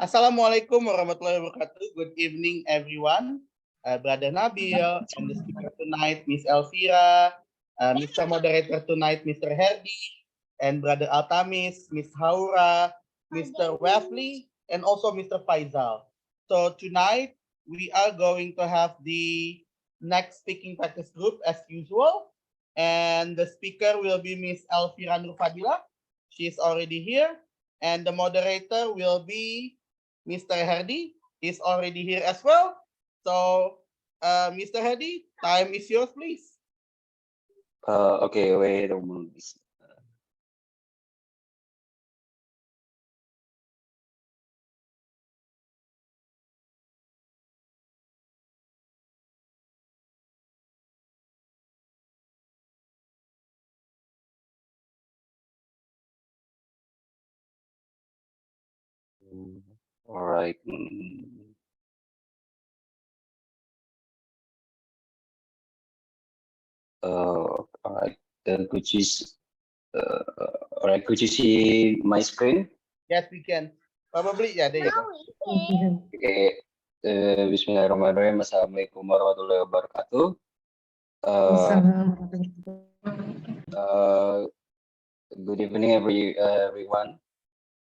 Assalamualaikum warahmatullahi wabarakatuh. Good evening, everyone. Brother Nabil and the speaker tonight, Miss Elvira, Mr. Moderator tonight, Mr. Herdy, and Brother Altamis, Miss Haura, Mr. Wafli, and also Mr. Faisal. So tonight, we are going to have the next speaking practice group as usual. And the speaker will be Miss Elvira Nurfadhilah. She is already here. And the moderator will be Mr. Herdy. He's already here as well. So, Mr. Herdy, time is yours, please. Okay, wait a moment. All right. All right. Then could you, all right, could you see my screen? Yes, we can. Probably, yeah, there you go. Okay. Bismillahirrahmanirrahim. Assalamualaikum warahmatullahi wabarakatuh. Good evening, everyone.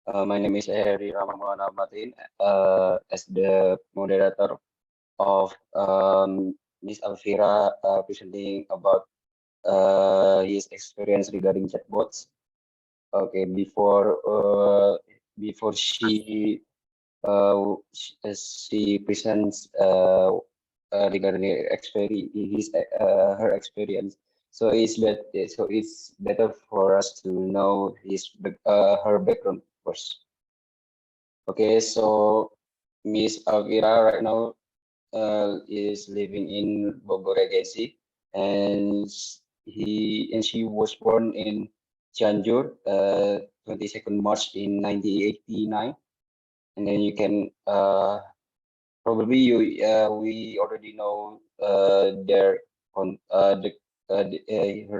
My name is Herdy as the moderator of Miss Elvira presenting about his experience regarding chatbots. Okay, before she presents regarding her experience. So it's better for us to know her background first. Okay, so Miss Elvira right now is living in Bogor Agency, and she was born in Cianjur, 22nd March in 1989. And then you can probably we already know her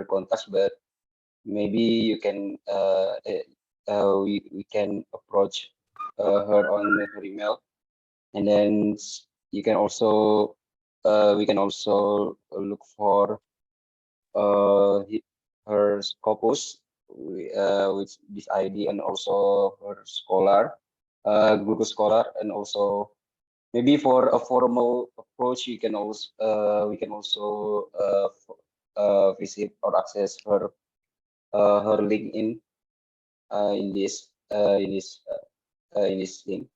contacts, but maybe you can we can approach her on her email, and then you can also we can also look for her Scopus with this ID, and also her Guru Scholar, and also maybe for a formal approach, you can also we can also visit or access her LinkedIn in this link.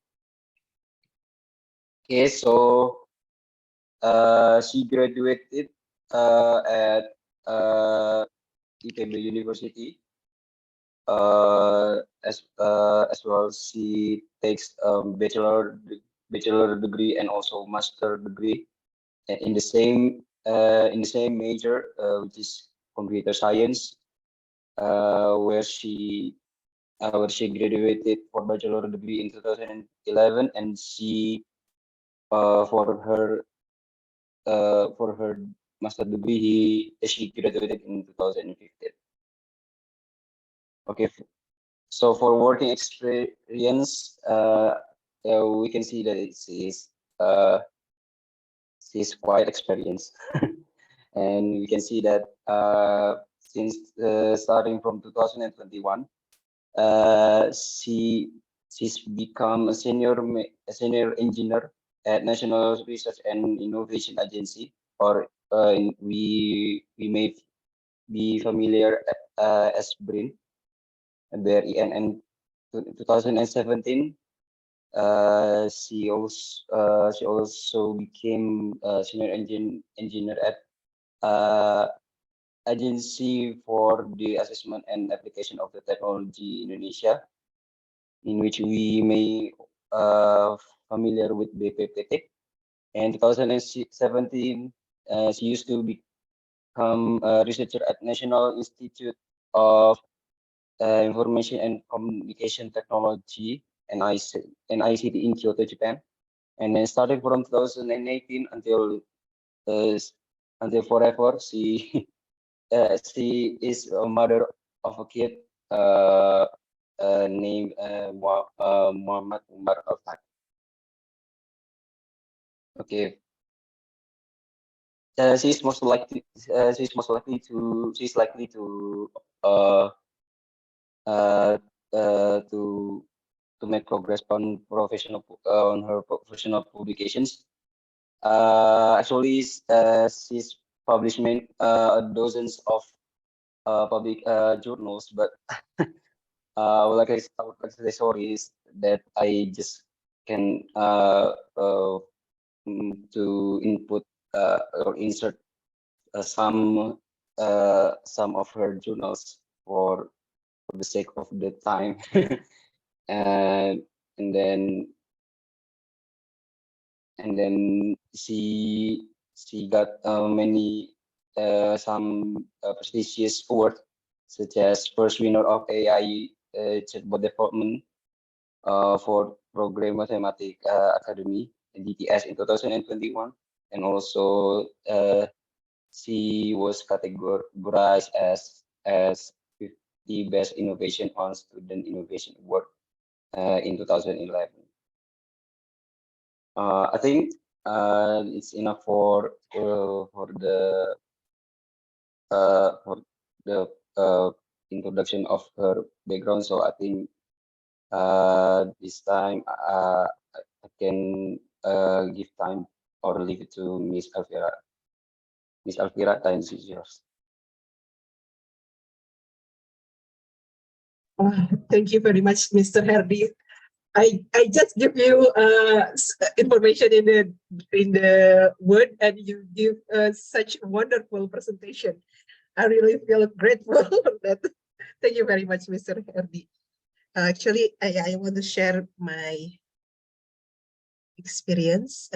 Okay, so she graduated at ITB University. As well, she takes bachelor degree and also master degree in the same major, which is computer science, where she graduated for bachelor degree in 2011, and she for her master degree she graduated in 2015. Okay, so for working experience, we can see that she's quite experienced, and we can see that since starting from 2021, she's become a senior engineer at National Research and Innovation Agency, or we may be familiar as BRIN. BRIN, and 2017, she also became senior engineer at Agency for the Assessment and Application of the Technology Indonesia, in which we may familiar with BPPT. And 2017, she used to become a researcher at National Institute of Information and Communication Technology, NICT in Kyoto, Japan. And then starting from 2018 until forever, she is a mother of a kid, named Muhammad Umar Al-Fat. Okay. She's most likely to uh, to make progress on her professional publications. Actually, she's published dozens of public journals, but like I would like to say sorry is that I just can to input or insert some of her journals for the sake of the time. and and then she got many some prestigious awards such as first winner of AI chatbot development for Program Mathematics Academy DTS in 2021, and also she was categorized as 50 best innovation on student innovation award in 2011. I think it's enough for the for the introduction of her background. So I think this time I can give time or leave it to Miss Elvira. Miss Elvira, time is yours. Thank you very much, Mr. Herdy. I just give you information in the word, and you give such wonderful presentation. I really feel grateful for that. Thank you very much, Mr. Herdy. Actually, I want to share my experience.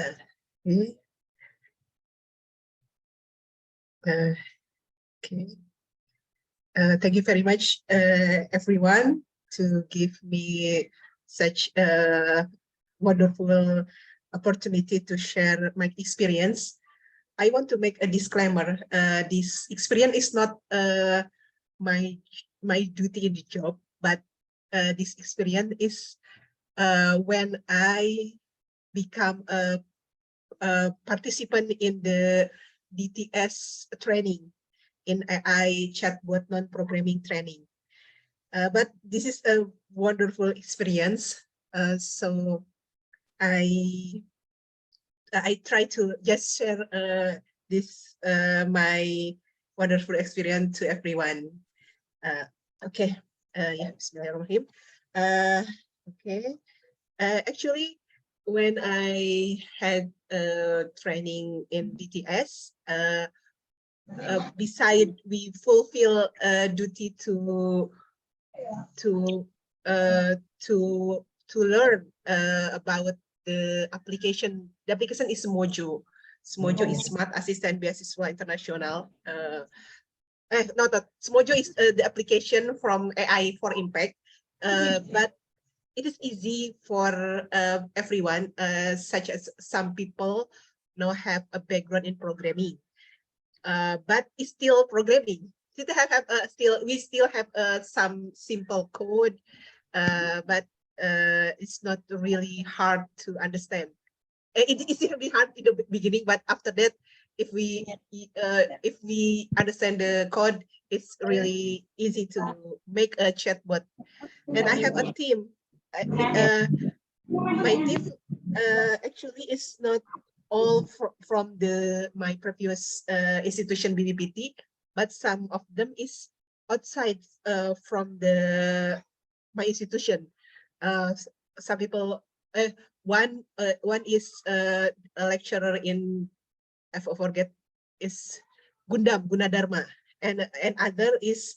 Okay. Okay. Thank you very much, everyone, to give me such a wonderful opportunity to share my experience. I want to make a disclaimer. This experience is not my duty in the job, but this experience is when I become a participant in the DTS training, in AI chatbot non-programming training. But this is a wonderful experience. So I try to just share this my wonderful experience to everyone. Okay. Yeah, Bismillahirrahmanirrahim. Okay. Actually, when I had training in DTS, beside we fulfill duty to learn about the application. The application is Mojo. Mojo is Smart Assistant Beasiswa International. Mojo is the application from AI for Impact, but it is easy for everyone, such as some people now have a background in programming. But it's still programming. We still have some simple code, but it's not really hard to understand. It is really hard in the beginning, but after that, if we understand the code, it's really easy to make a chatbot. And I have a team. My team actually is not all from my previous institution BPPT, but some of them is outside from my institution. Some people, one is a lecturer in, I forget, is Gunadarma, and other is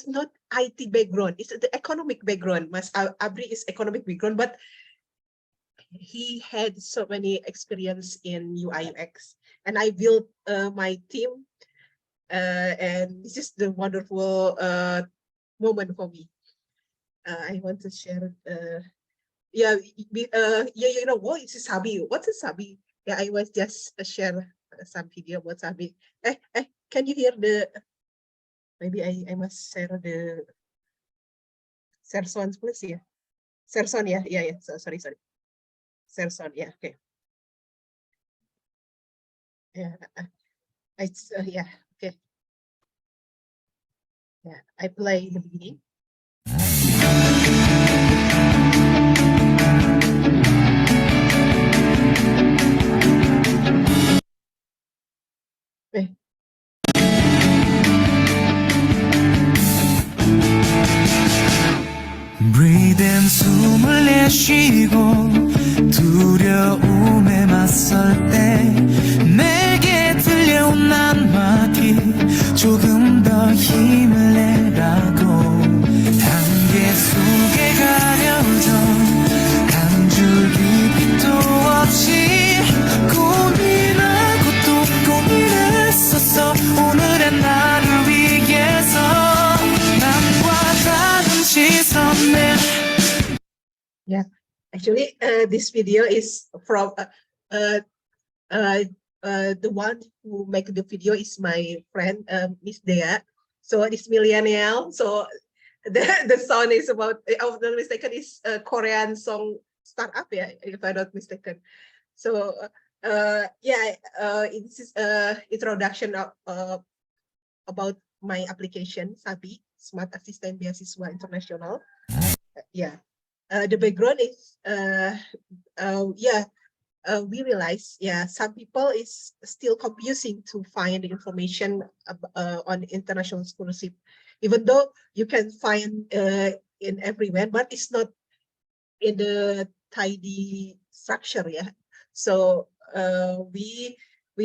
not IT background. It's the economic background. Mas Abri is economic background, but he had so many experience in UI UX, and I built my team, and this is the wonderful moment for me. I want to share. Yeah, you know what is Sabi? What's a Sabi? Yeah, I was just share some video about Sabi. Can you hear the? Maybe I must share the Serson plus ya. Serson ya, ya. Sorry. Serson ya, okay. Yeah, it's yeah, okay. Yeah, I play in the beginning. Okay. Breathe in 숨을 내쉬고 두려움에 맞설 때 내게 들려온 한마디 조금 더 힘을 내라고 한계 속에 가려져 한 줄기 빛도 없이 고민하고 또 고민했었어 오늘의 나를 위해서 남과 다른 시선에 Yeah, actually, this video is from the one who make the video is my friend Miss Dea. So it's millennial. So the song is about, if I'm not mistaken, is a Korean song startup. Yeah, if I'm not mistaken. So yeah, this is introduction of about my application Sabi Smart Assistant Beasiswa International. Yeah. The background is we realize some people is still confusing to find the information on international scholarship, even though you can find in everywhere, but it's not in the tidy structure. Yeah, so we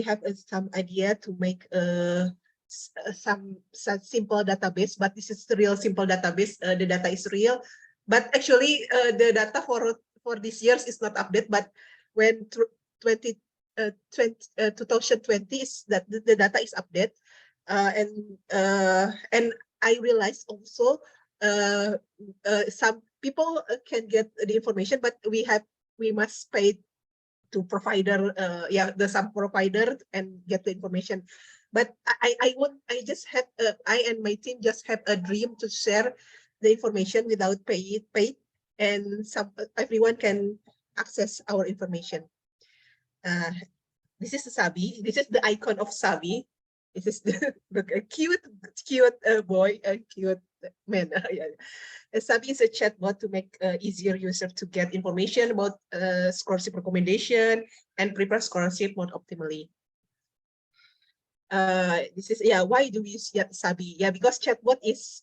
have some idea to make some simple database, but this is the real simple database. The data is real. But actually, the data for this year is not updated. But when 2020 is that the data is updated, and I realized also some people can get the information, but we must pay to provider, some provider and get the information. But I just have I and my team just have a dream to share the information without paid, and everyone can access our information. This is Sabi. This is the icon of Sabi. This is the cute boy, a cute man. Sabi is a chatbot to make easier user to get information about scholarship recommendation and prepare scholarship more optimally. This is why do we use Sabi? Because chatbot is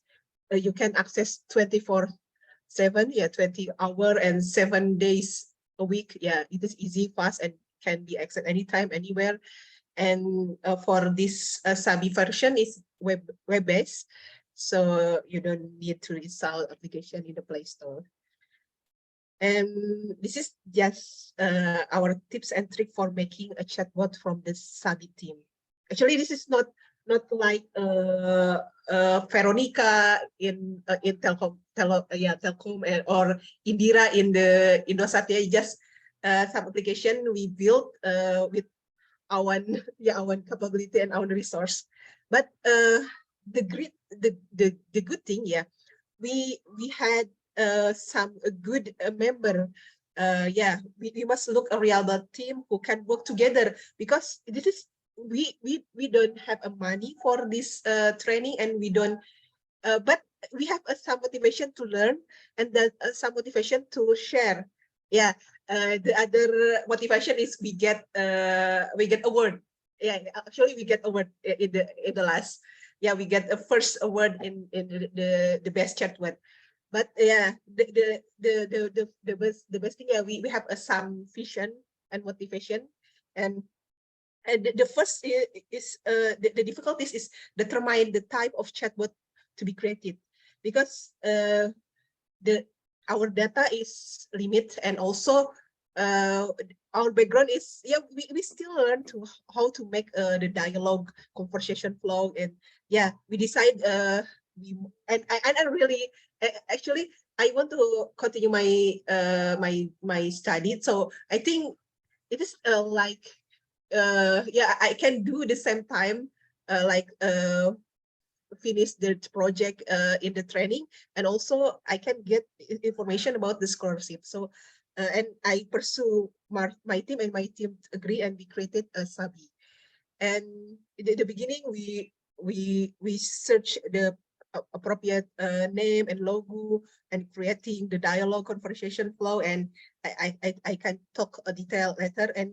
you can access 24/7, 20 hours and 7 days a week. It is easy, fast, and can be accessed anytime, anywhere. And for this Sabi version is web-based, so you don't need to install application in the Play Store. And this is just our tips and trick for making a chatbot from the Sabi team. Actually, this is not like Veronica in Telkom, or Indira in the Indosat. Just some application we built with our capability and our resource. But the good thing, we had some good member. We must look a real team who can work together, because this is we don't have a money for this training, and we don't but we have some motivation to learn, and then some motivation to share. The other motivation is we get award. Actually we get award in the last. We get a first award in the best chatbot. But the best thing, we have some vision and motivation. And the first is the difficulties is determine the type of chatbot to be created, because our data is limited, and also our background is we still learn how to make the dialogue conversation flow. And we decide and I really actually I want to continue my study, so I think it is I can do the same time finish the project in the training, and also I can get information about the scholarship. So and I pursue my team, and my team agree, and we created a Sabi. And in the beginning, we search the appropriate name and logo, and creating the dialogue conversation flow, and I can talk a detail later, and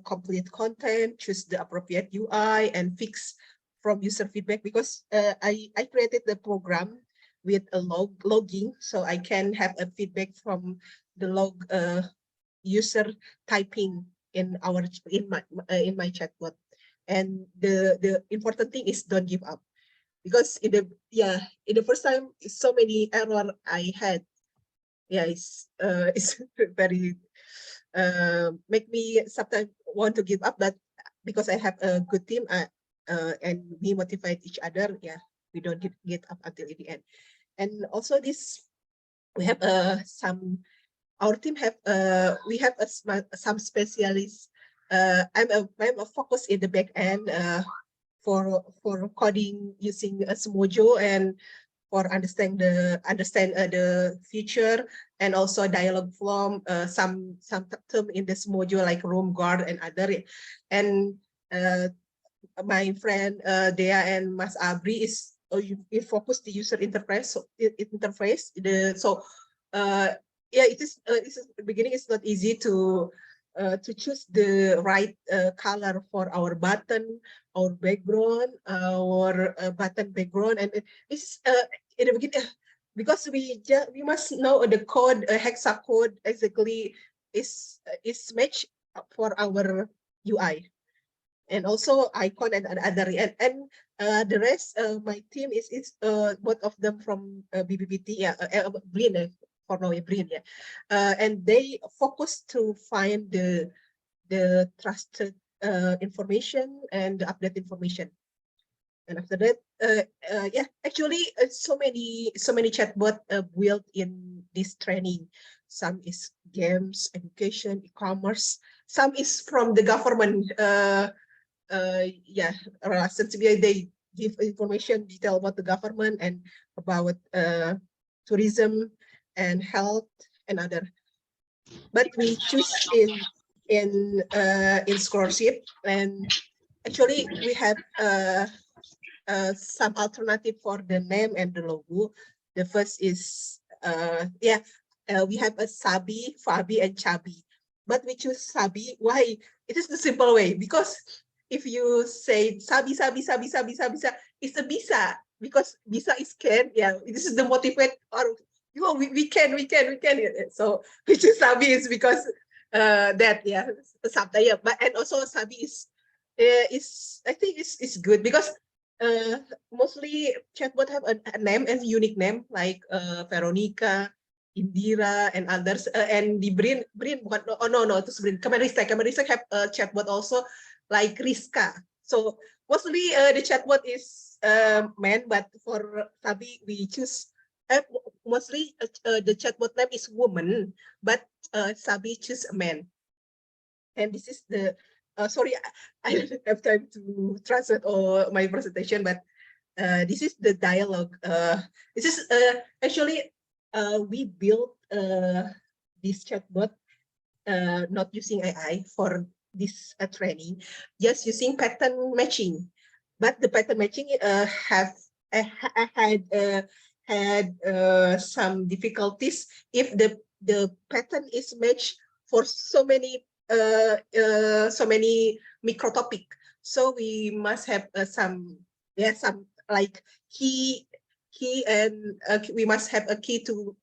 complete content, choose the appropriate UI, and fix from user feedback, because I created the program with a logging, so I can have a feedback from the log user typing in my chatbot. And the important thing is don't give up, because in the first time, so many error I had. Yeah, it's very make me sometimes want to give up, but because I have a good team, and we motivate each other, yeah, we don't get up until the end. And also this, we have our team have we have some specialists. I'm a focus in the back end for coding using Smojo, and for understand the future, and also dialogue from some term in this module like room guard and other. And my friend Dea and Mas Abri is focus the user interface. So yeah, it is beginning. It's not easy to choose the right color for our button, our background, our button background, and it's in the beginning, because we must know the code, hexa code exactly is matched for our UI, and also icon and other, and the rest, my team is both of them from BPPT, BRIN, for now, BRIN, and they focus to find the trusted information and the update information. And after that, yeah, actually, so many chatbot built in this training. Some is games, education, e-commerce. Some is from the government. Yeah, sensibility, they give information detail about the government and about tourism and health and other. But we choose in scholarship, and actually we have some alternative for the name and the logo. The first is we have a Sabi, Fabi, and Chabi, but we choose Sabi. Why? It is the simple way, because if you say Sabi, it's a Bisa, because Bisa is can. Yeah, this is the motivate, or we can. So we choose Sabi is because that, yeah, Sabda, yeah. But and also Sabi is I think is good, because mostly chatbot have a name and unique name like Veronica, Indira, and others. And the BRIN bukan, no, it's BRIN. Kemenristek have a chatbot also like Rizka. So mostly the chatbot is man, but for Sabi we choose mostly the chatbot name is woman, but Sabi choose a man. And this is the sorry, I don't have time to translate all my presentation, but this is the dialogue. This is actually we built this chatbot not using AI for this training, just using pattern matching. But the pattern matching had some difficulties if the pattern is matched for so many micro topic. So we must have some like key, and we must have a key to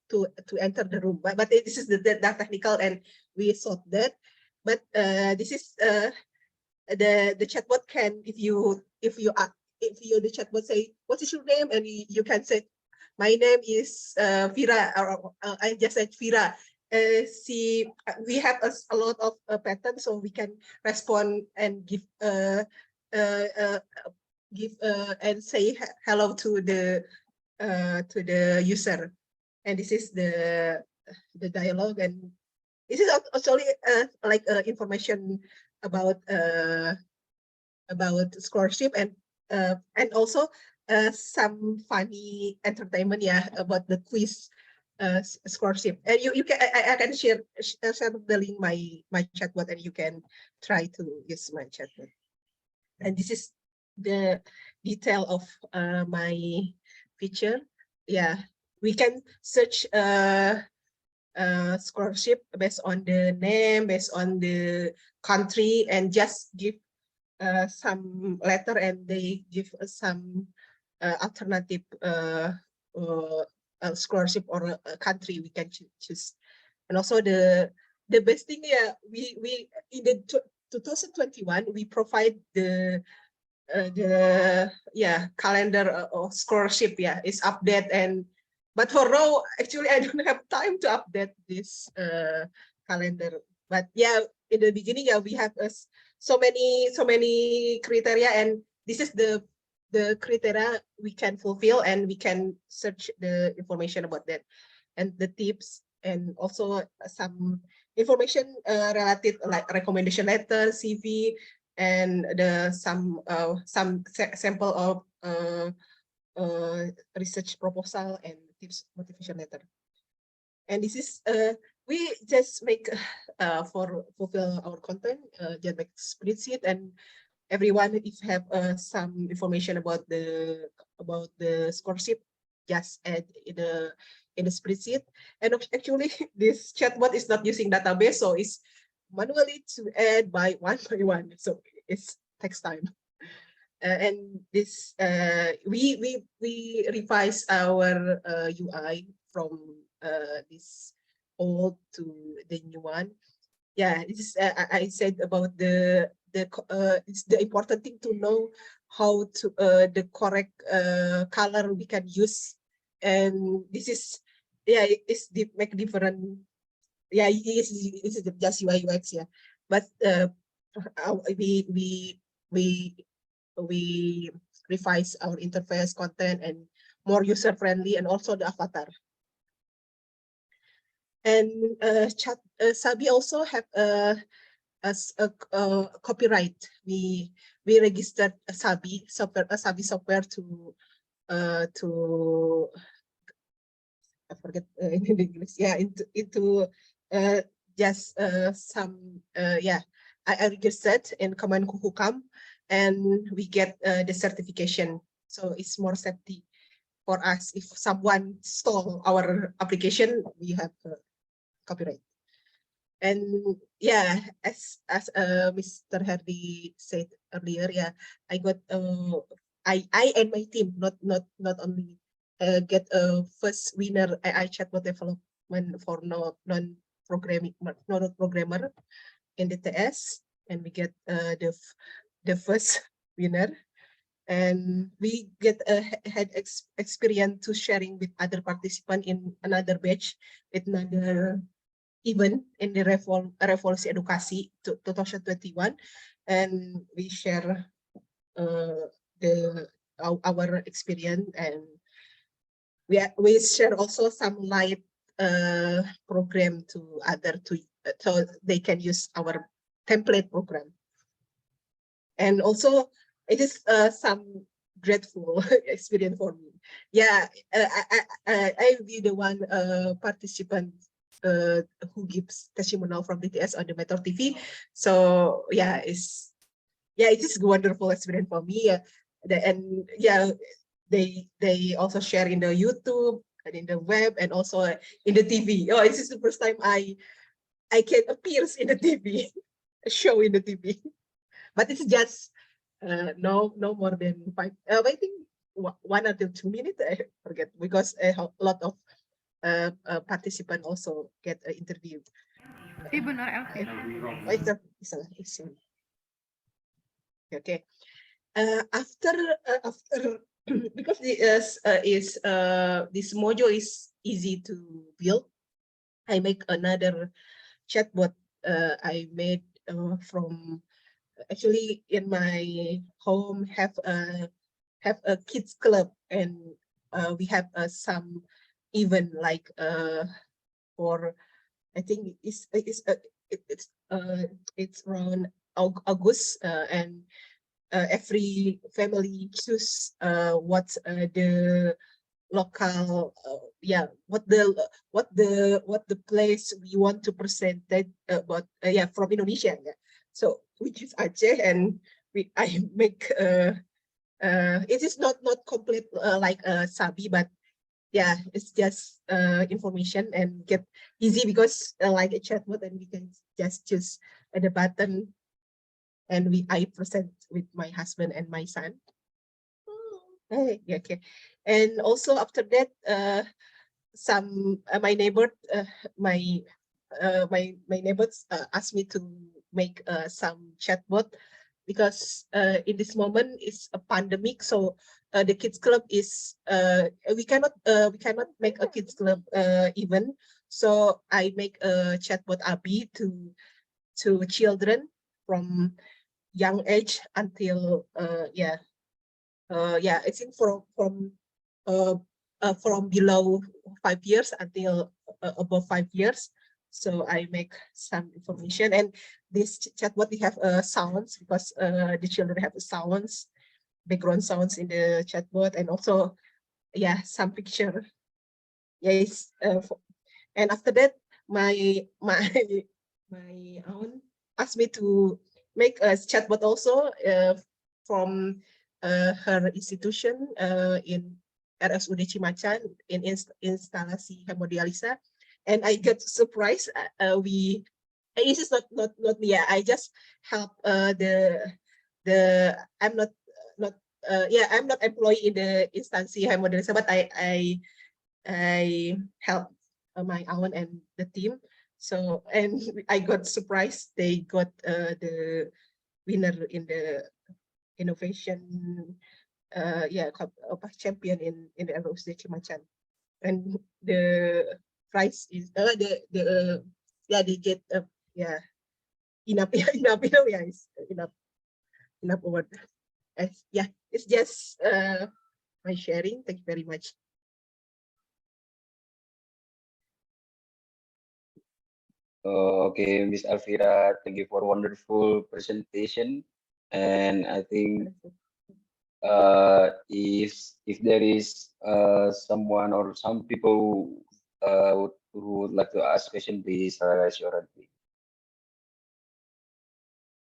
enter the room. But this is the technical, and we solved that. But this is the chatbot can, if you the chatbot say what is your name, and you can say my name is Vira, or I just said Vira. We have a lot of patterns, so we can respond and give and say hello to the user. And this is the dialogue, and this is actually like information about scholarship, and also some funny entertainment, yeah, about the quiz scholarship. And you can I can share the link my chatbot, and you can try to use my chatbot. And this is the detail of my feature. Yeah, we can search scholarship based on the name, based on the country, and just give some letter, and they give us some alternative scholarship or a country we can choose. And also the best thing, yeah, we in the 2021 we provide the calendar of scholarship, yeah, is update. And but for now, actually, I don't have time to update this calendar. But yeah, in the beginning, yeah, we have so many criteria, and this is the criteria we can fulfill, and we can search the information about that, and the tips, and also some information related, like recommendation letter, CV, and some sample of research proposal and tips motivation letter. And this is we just make for fulfill our content, just make spreadsheet, and everyone, if have some information about the scholarship, just add in the spreadsheet. And actually, this chatbot is not using database, so it's manually to add by one, so it takes time. And this we revise our UI from this old to the new one. Yeah, this is I said about it's the important thing to know how to the correct color we can use. And this is, yeah, it's make different. Yeah, it's just UI UX, yeah. But we revise our interface, content, and more user friendly, and also the avatar. And Sabi also have as a copyright. We registered a Sabi software to I forget in English. Yeah, into just some yeah. I registered in Kemenhukam, and we get the certification. So it's more safety for us. If someone stole our application, we have copyright. And yeah, as Mr. Herdy said earlier, yeah, I got I and my team not only get a first winner AI chatbot development for non-programmer in the TS, and we get the first winner. And we get had experience to sharing with other participants in another batch, with another event in the Revolusi Edukasi 2021, and we share our experience, and we share also some light program to other so they can use our template program. And also it is some grateful experience for me. Yeah, I'll be the one participant who gives testimonial from BTS on the Metro TV. So yeah, it is a wonderful experience for me. And yeah, they also share in the YouTube and in the web, and also in the TV. Oh, this is the first time I can appear in the TV, a show in the TV. But it's just no more than 5. I think 1 or 2 minutes. I forget, because a lot of participants also get an interview. Okay. After because this module is easy to build, I make another chatbot. I made from, actually in my home have a kids club, and we have some event like for, I think it's around August, and every family choose what the local what the place we want to present that about from Indonesia. So we choose Aceh, and I make it is not complete like Sabi, but yeah, it's just information and get easy because like a chatbot, and we can just choose the button, and I present with my husband and my son. Hey, yeah, okay. And also after that, some my neighbor, my neighbors asked me to make some chatbot, because in this moment it's a pandemic, so the kids club is we cannot make a kids club even. So I make a chatbot Abi to children from young age until I think from below 5 years until above 5 years. So I make some information, and this chatbot we have sounds, because the children have sounds, background sounds in the chatbot, and also some picture. Yes, and after that my own asked me to make a chatbot also from her institution in RSUD Cimacan in instalasi hemodialisa, and I got surprised. This is not me. I just help I'm not I'm not employee in the instansi hemodialisa, but I help my own and the team. So, and I got surprised. They got the winner in the innovation champion in the ROC Cimacan, and the prize is they get enough award. It's just my sharing. Thank you very much. Okay, Miss Elvira, thank you for wonderful presentation. And I think if there is someone or some people who would like to ask question, please raise your hand.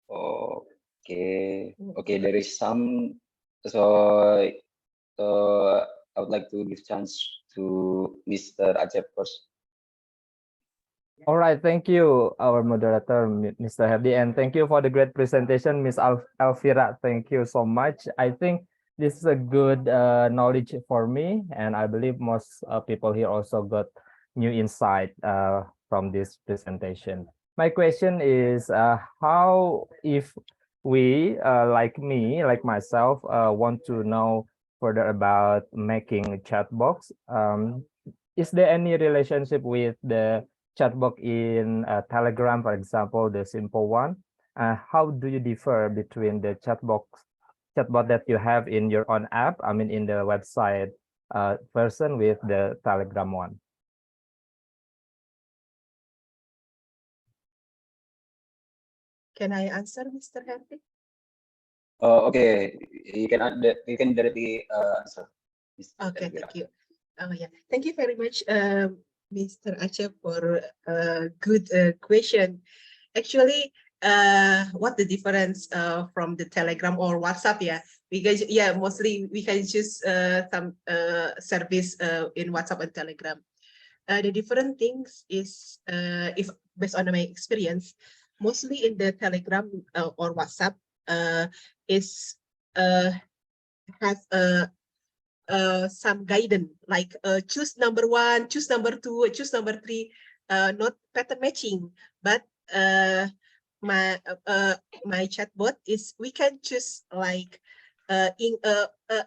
Okay, there is some. So I would like to give chance to Mr. Aceh first. All right, thank you, our moderator, Mr. Herdy, and thank you for the great presentation, Miss Elvira. Thank you so much. I think this is a good knowledge for me, and I believe most people here also got new insight from this presentation. My question is, how if we, like me, like myself, want to know further about making chatbots, is there any relationship with the chatbot in Telegram, for example, the simple one? How do you differ between the chatbot that you have in your own app, I mean in the website version, with the Telegram one? Can I answer, Mr. Herdy? Okay, you can directly answer. Okay, thank you. Thank you very much, Mr. Aceh, for a good question. Actually, what the difference from the Telegram or WhatsApp? Because mostly we can choose some service in WhatsApp and Telegram. The different things is, if based on my experience, mostly in the Telegram or WhatsApp is have some guidance, like choose number 1, choose number 2, choose number 3, not pattern matching, but my chatbot is we can choose like in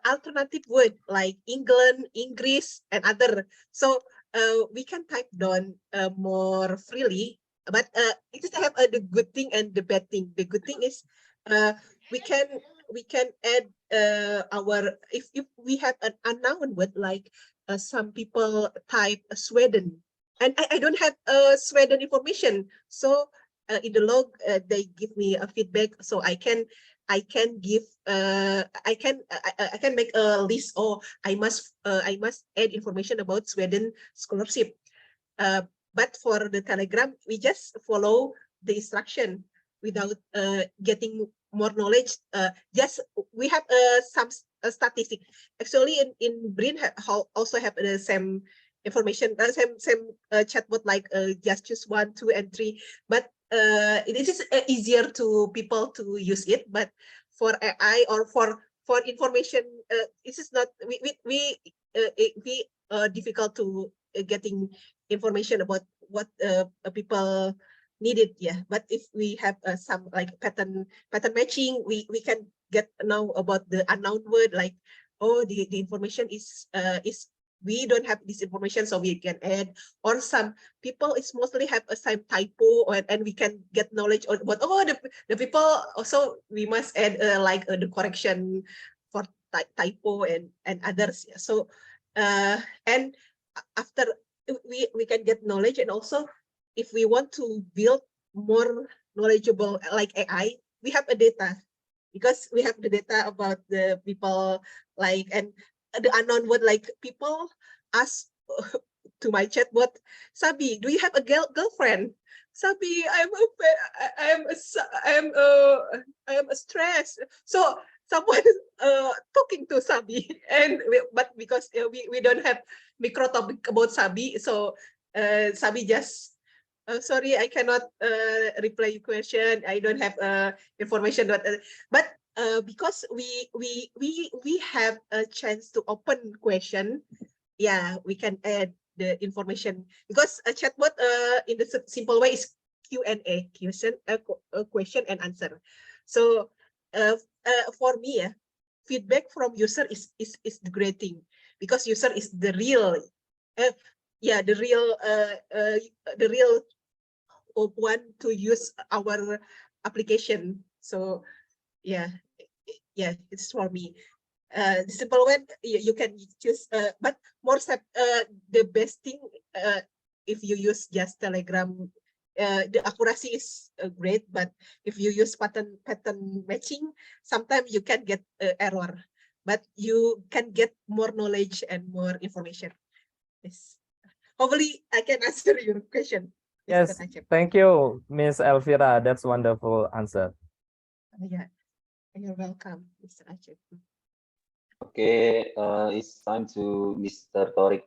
alternative word like England, English, and other. So we can type down more freely, but it just have the good thing and the bad thing. The good thing is we can add our, if we have an unknown word, like some people type Sweden, and I don't have Sweden information, so in the log they give me a feedback, so I can I can give I can make a list. Oh, I must add information about Sweden scholarship. But for the Telegram, we just follow the instruction without getting more knowledge. Just we have some statistic. Actually, in BRIN also have the same information, same chatbot like just choose 1, 2, and 3. But it is easier to people to use it. But for AI or for information, this is not we difficult to getting information about what people needed. Yeah, but if we have some like pattern matching, we can get know about the unknown word, like, oh, the information is we don't have this information, so we can add. Or some people is mostly have a same typo, and we can get knowledge about, oh, the people also we must add like the correction for typo and others. Yeah. So and after we can get knowledge, and also if we want to build more knowledgeable like AI, we have a data, because we have the data about the people, like, and the unknown word, like people ask to my chatbot, Sabi, do you have a girlfriend? Sabi, I'm stressed. So someone talking to Sabi, and but because we don't have micro topic about Sabi, so Sabi just sorry, I cannot reply your question. I don't have information. But because we have a chance to open question, yeah, we can add the information, because a chatbot in the simple way is Q&A, question and answer. So for me, feedback from user is the great thing, because user is the real the real one to use our application. So yeah, it's for me. The simple one, you can choose, but more the best thing if you use just Telegram, the accuracy is great, but if you use pattern matching, sometimes you can get error, but you can get more knowledge and more information. Yes. Hopefully I can answer your question. Yes, thank you, Miss Elvira. That's wonderful answer. Yeah, you're welcome, Mr. Aceh. Okay, it's time to Mr. Torik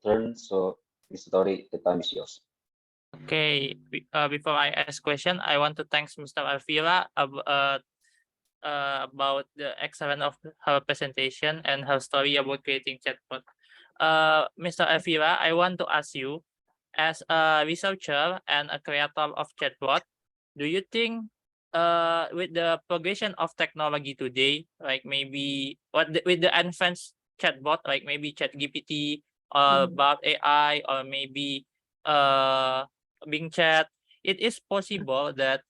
turn. So, Mr. Torik, the time is yours. Okay, before I ask question, I want to thank Mr. Elvira about the excellence of her presentation and her story about creating chatbot. Mr. Elvira, I want to ask you, as a researcher and a creator of chatbot, do you think with the progression of technology today, like maybe with the advanced chatbot, like maybe ChatGPT or Bard AI or maybe Bing Chat, it is possible that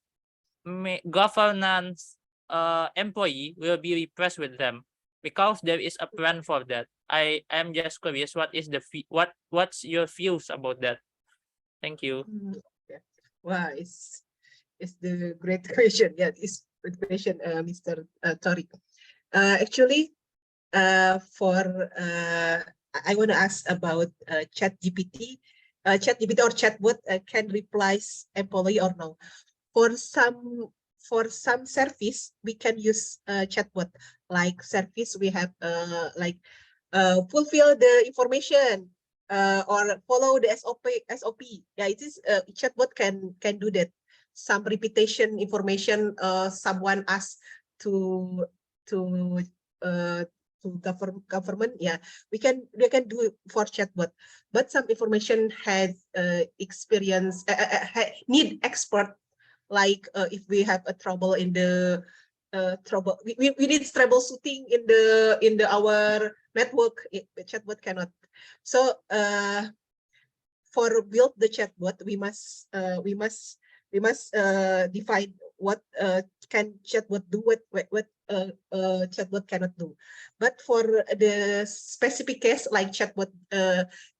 governance employee will be replaced with them, because there is a plan for that. I am just curious, what is the what's your views about that? Thank you. Wow, it's the great question. Yeah, it's good question, Mr. Torik. Actually, for I want to ask about ChatGPT. ChatGPT or chatbot can replace employee or no? For some service, we can use chatbot. Like service, we have like fulfill the information or follow the SOP. Yeah, it is chatbot can do that. Some repetition information someone asks to government, yeah, they can do for chatbot. But some information has experience need expert, like if we have a trouble in the we need troubleshooting in the our network, chatbot cannot. So for build the chatbot, we must define what can chatbot do, what chatbot cannot do. But for the specific case like chatbot,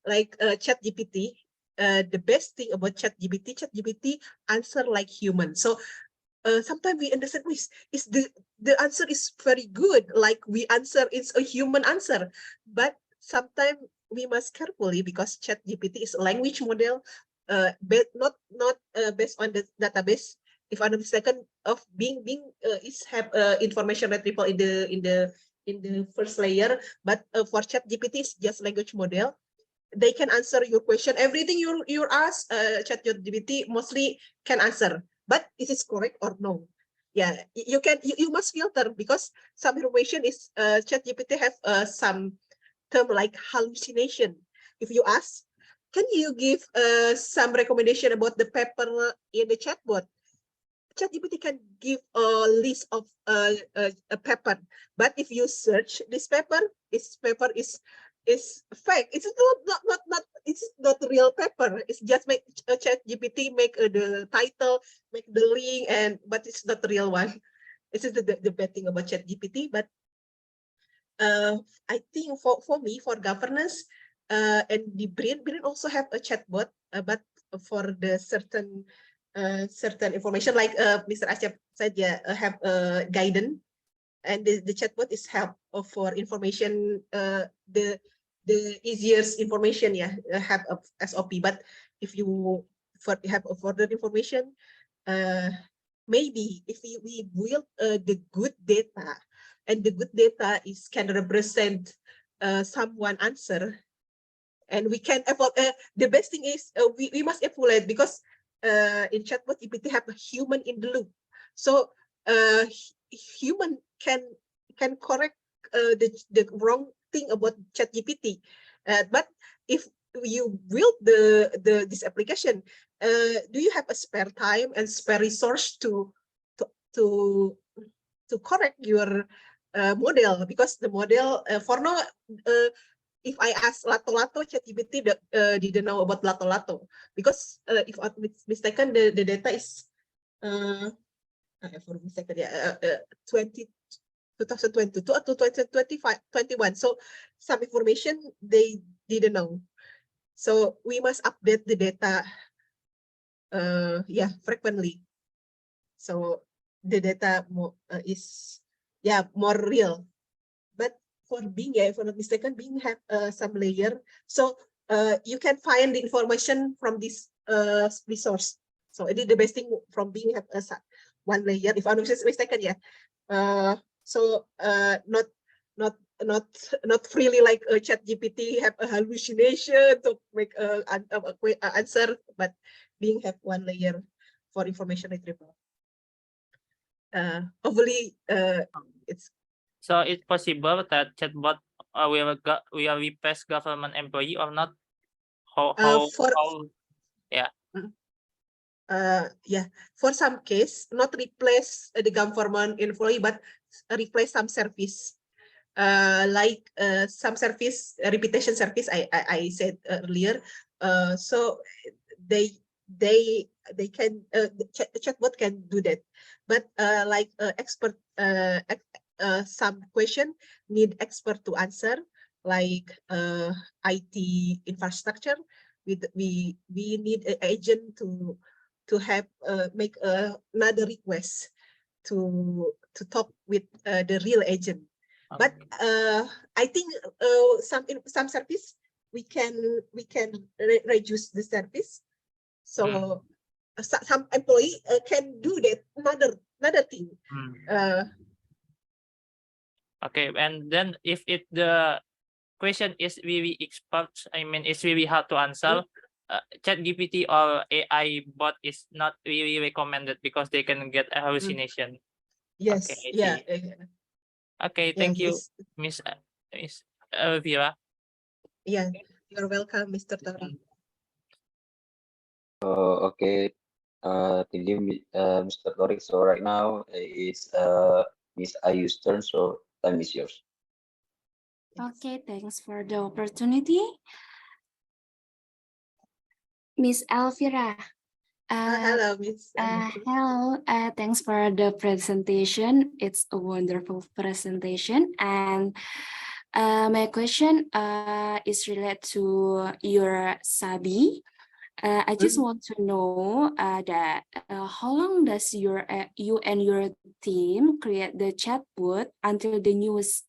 ChatGPT, the best thing about ChatGPT answer like human. So sometimes we understand is the answer is very good, like we answer it's a human answer, but sometimes we must carefully because ChatGPT is a language model, not based on the database. If I'm mistaken, of being is have information retrieval in the first layer, but for ChatGPT it's just language model. They can answer your question. Everything you ask, ChatGPT mostly can answer. But is it correct or no? Yeah, you must filter because some information is ChatGPT have some term like hallucination. If you ask, can you give some recommendation about the paper in the chatbot? ChatGPT can give a list of a paper, but if you search this paper is fake. It's not it's not real paper. It's just make ChatGPT make the title, make the link, but it's not the real one. This is the bad thing about ChatGPT. But I think for me for governance and the BRIN also have a chatbot, but for the certain information like Mr. Asyaf said, yeah, have guidance, and the chatbot is help for information, the easiest information, yeah, have a SOP. But if you have a further information, maybe if we build the good data, and the good data can represent someone answer, and we can evaluate. The best thing is we must evaluate because in chatbot GPT have a human in the loop, so human can correct the wrong thing about ChatGPT. But if you build this application, do you have a spare time and spare resource to correct your model? Because the model for now, if I ask lato-lato, ChatGPT didn't know about lato-lato, because if I'm mistaken, the data is for mistaken, yeah, 2022 or 2021. So some information they didn't know. So we must update the data, yeah, frequently. So the data is more real. But for Bing, yeah, if I'm not mistaken, Bing have some layer. So you can find the information from this resource. So it is the best thing from Bing have one layer. If I'm not mistaken, yeah. So not freely like a ChatGPT have a hallucination to make a answer, but Bing have one layer for information retrieval. Hopefully, it's So it's possible that chatbot will replace government employee or not? Yeah, for some case, not replace the government employee, but replace some service. Like some service, repetition service I said earlier. So they can the chatbot can do that, but like expert some question need expert to answer, like IT infrastructure. We need an agent to have make another request to talk with the real agent. But I think some service we can reduce the service. So some employee can do that another thing. Okay, and then if the question is really expert, I mean it's really hard to answer, ChatGPT or AI bot is not really recommended because they can get a hallucination. Yes. Okay, Yeah. Okay, thank you, Miss Elvira. Yeah, you're welcome, Mr. Tori. Okay. Thank you, Mr. Tori. So right now it's Miss Ayu's turn. So time is yours. Okay, thanks for the opportunity. Miss Elvira. Hello, Miss. Hello, thanks for the presentation. It's a wonderful presentation. And my question is related to your SABI. I just Mhm. want to know that how long does you and your team create the chatbot until the newest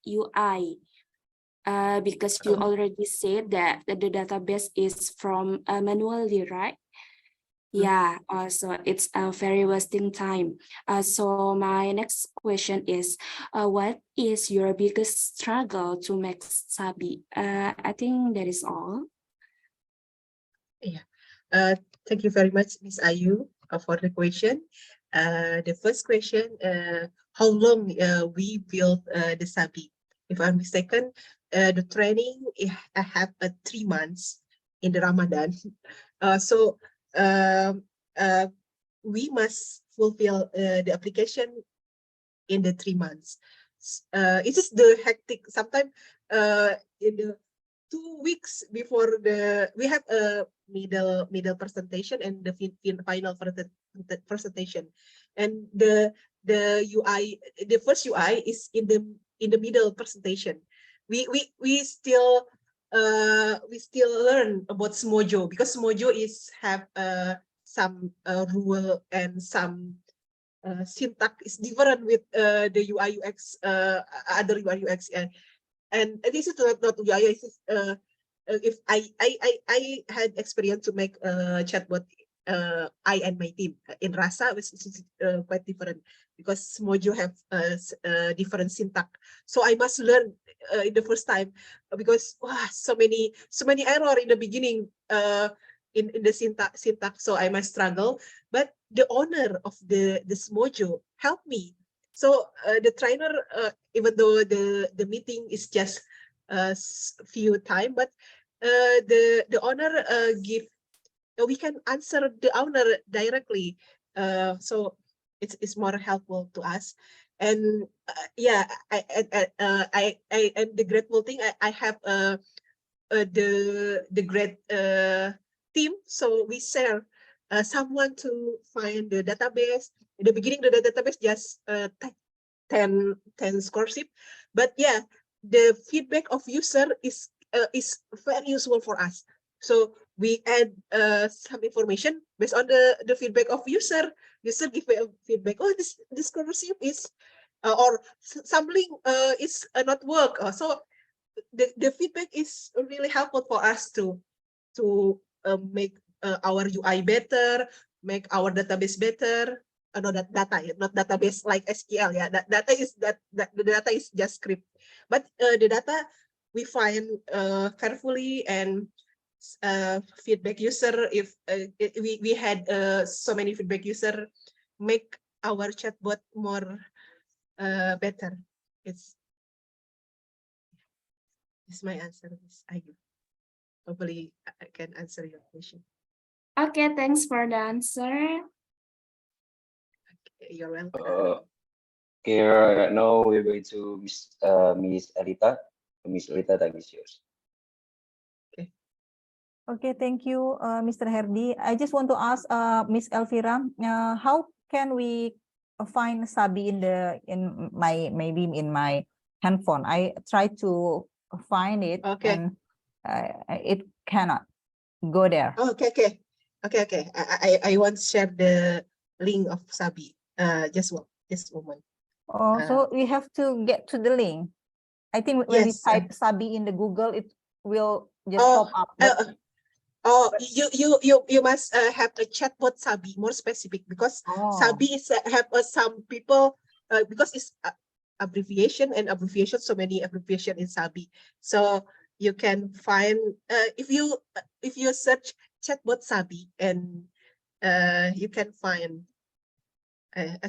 UI? Because you already said that the database is from manually, right? Yeah, so it's a very wasting time. So my next question is, what is your biggest struggle to make Sabi? I think that is all. Yeah. Thank you very much, Miss Ayu, for the question. The first question, how long we built the Sabi? If I'm mistaken, the training I have 3 months in the Ramadan. So we must fulfill the application in the 3 months. It is the hectic. Sometimes in the 2 weeks before we have a middle presentation and the final presentation, and the UI, the first UI is in the middle presentation. We still learn about Smojo, because Smojo have some rule and some syntax is different with the UI UX, other UI UX, and this is not UI. If I had experience to make a chatbot, I and my team in Rasa, which is quite different, because Mojo have different syntax. So I must learn in the first time, because so many error in the beginning in the syntax. So I must struggle, but the owner of the Mojo helped me. So the trainer, even though the meeting is just a few time, but the owner give, we can answer the owner directly. So it's more helpful to us. And yeah, I and the grateful thing, I have the great team. So we share someone to find the database. In the beginning, the database just 10 scholarship, but yeah, the feedback of user is very useful for us. So we add some information based on the feedback of user. User give feedback. Oh, this scholarship is or something is not work. So the feedback is really helpful for us to make our UI better, make our database better. No, that data, not database like SQL. Yeah, that data is the data is just script, but the data we find carefully and feedback user. If we had so many feedback user, make our chatbot more better. It's my answer, Miss Ayu. Hopefully, I can answer your question. Okay, thanks for the answer. You're welcome. Okay, right now we're going to Miss Alita. Miss Alita, time is yours. Okay, thank you, Mr. Herdy. I just want to ask Miss Elvira, how can we find Sabi in my handphone? I try to find it, Okay. and it cannot go there. Okay. I want to share the link of Sabi. Just one moment. Oh, so we have to get to the link. I think when we Yes. type Sabi in the Google, it will just pop up. But You must have a chatbot Sabi, more specific, because Sabi is have some people because it's abbreviation and abbreviation, so many abbreviation in Sabi. So you can find if you search chatbot Sabi, and you can find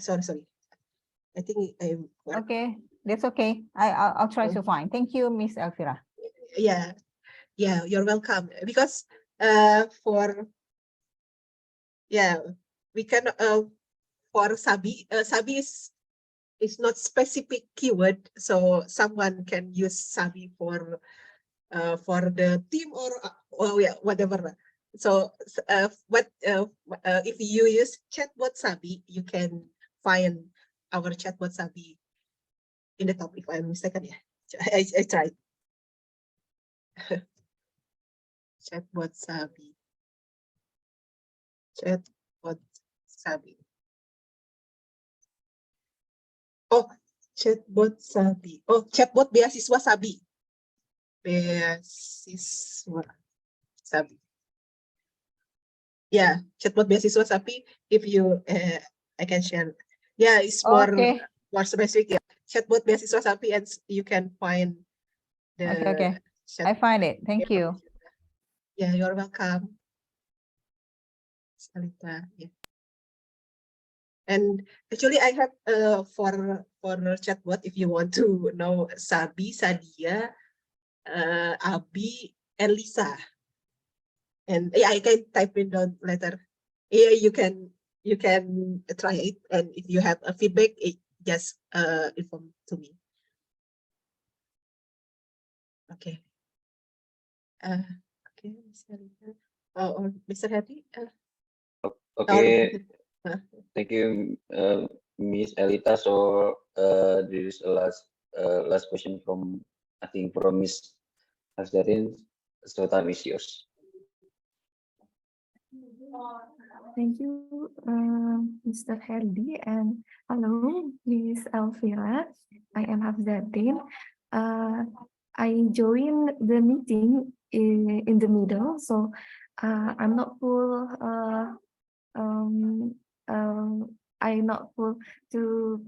sorry, I think I'm okay, that's okay. I'll try to find. Thank you, Miss Elvira. yeah, you're welcome, because we can for Sabi, Sabi is not specific keyword, so someone can use Sabi for the team or whatever. So if you use chatbot Sabi, you can find our chatbot Sabi in the top. If I'm mistaken, yeah, I tried. Chatbot Sabi. Chatbot Sabi. Oh, Chatbot Sabi. Oh, Chatbot Beasiswa Sabi. Beasiswa Sabi. Yeah, Chatbot Beasiswa Sabi. If you, I can share. Yeah, it's more Okay. more specific. Yeah. Chatbot Beasiswa Sabi, and you can find the. Okay. I find it. Thank you. Yeah, you're welcome. Salita, yeah. And actually, I have for chatbot, if you want to know Sabi, Sadia, Abi, and Lisa. And yeah, I can type it down later. Yeah, you can try it, and if you have a feedback, just inform to me. Okay. Okay, Salita. Or Mr. Herdy. Okay, thank you, Miss Elita. So there is a last question from, I think, from Miss Hasdarin. So time is yours. Thank you, Mr. Herdy, and hello, Miss Elvira. I am Hafzatin. I joined the meeting in the middle, so I'm not full. I'm not full to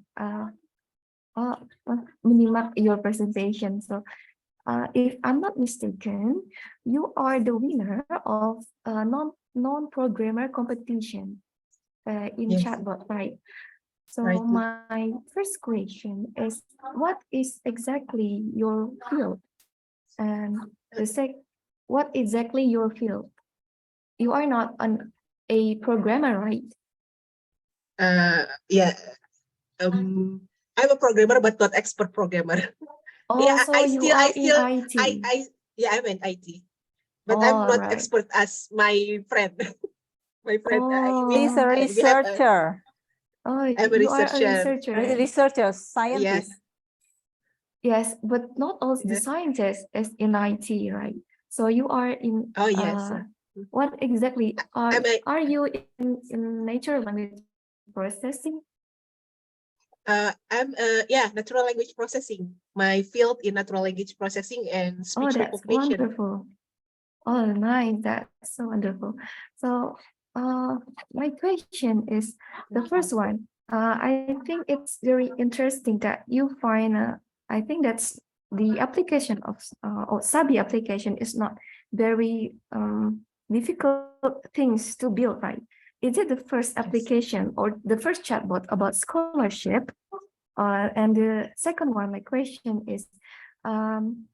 menyimak your presentation. So, if I'm not mistaken, you are the winner of non-programmer competition in Yes. Chatbot, right? So Right. my first question is, what is exactly your field? And what exactly your field? You are not a programmer, right? Yeah. I'm a programmer, but not expert programmer. Oh, Yeah, so you are in IT. Yeah, I'm in IT, but I'm not right. expert as my friend. My friend, He's a we have researcher. Oh, I'm a you are a researcher. researcher. Researcher, scientist. Yes, but not all the Yes. scientists is in IT, right? So you are in. Oh yes. What exactly are you in natural language processing? I'm natural language processing. My field in natural language processing and Oh, speech that's recognition. wonderful. Oh, nice. That's so wonderful. So, my question is the first one. I think it's very interesting that you find. I think that's the application of or Sabi application is not very difficult things to build, right? Is it the first application or the first chatbot about scholarship? And the second one, my question is, how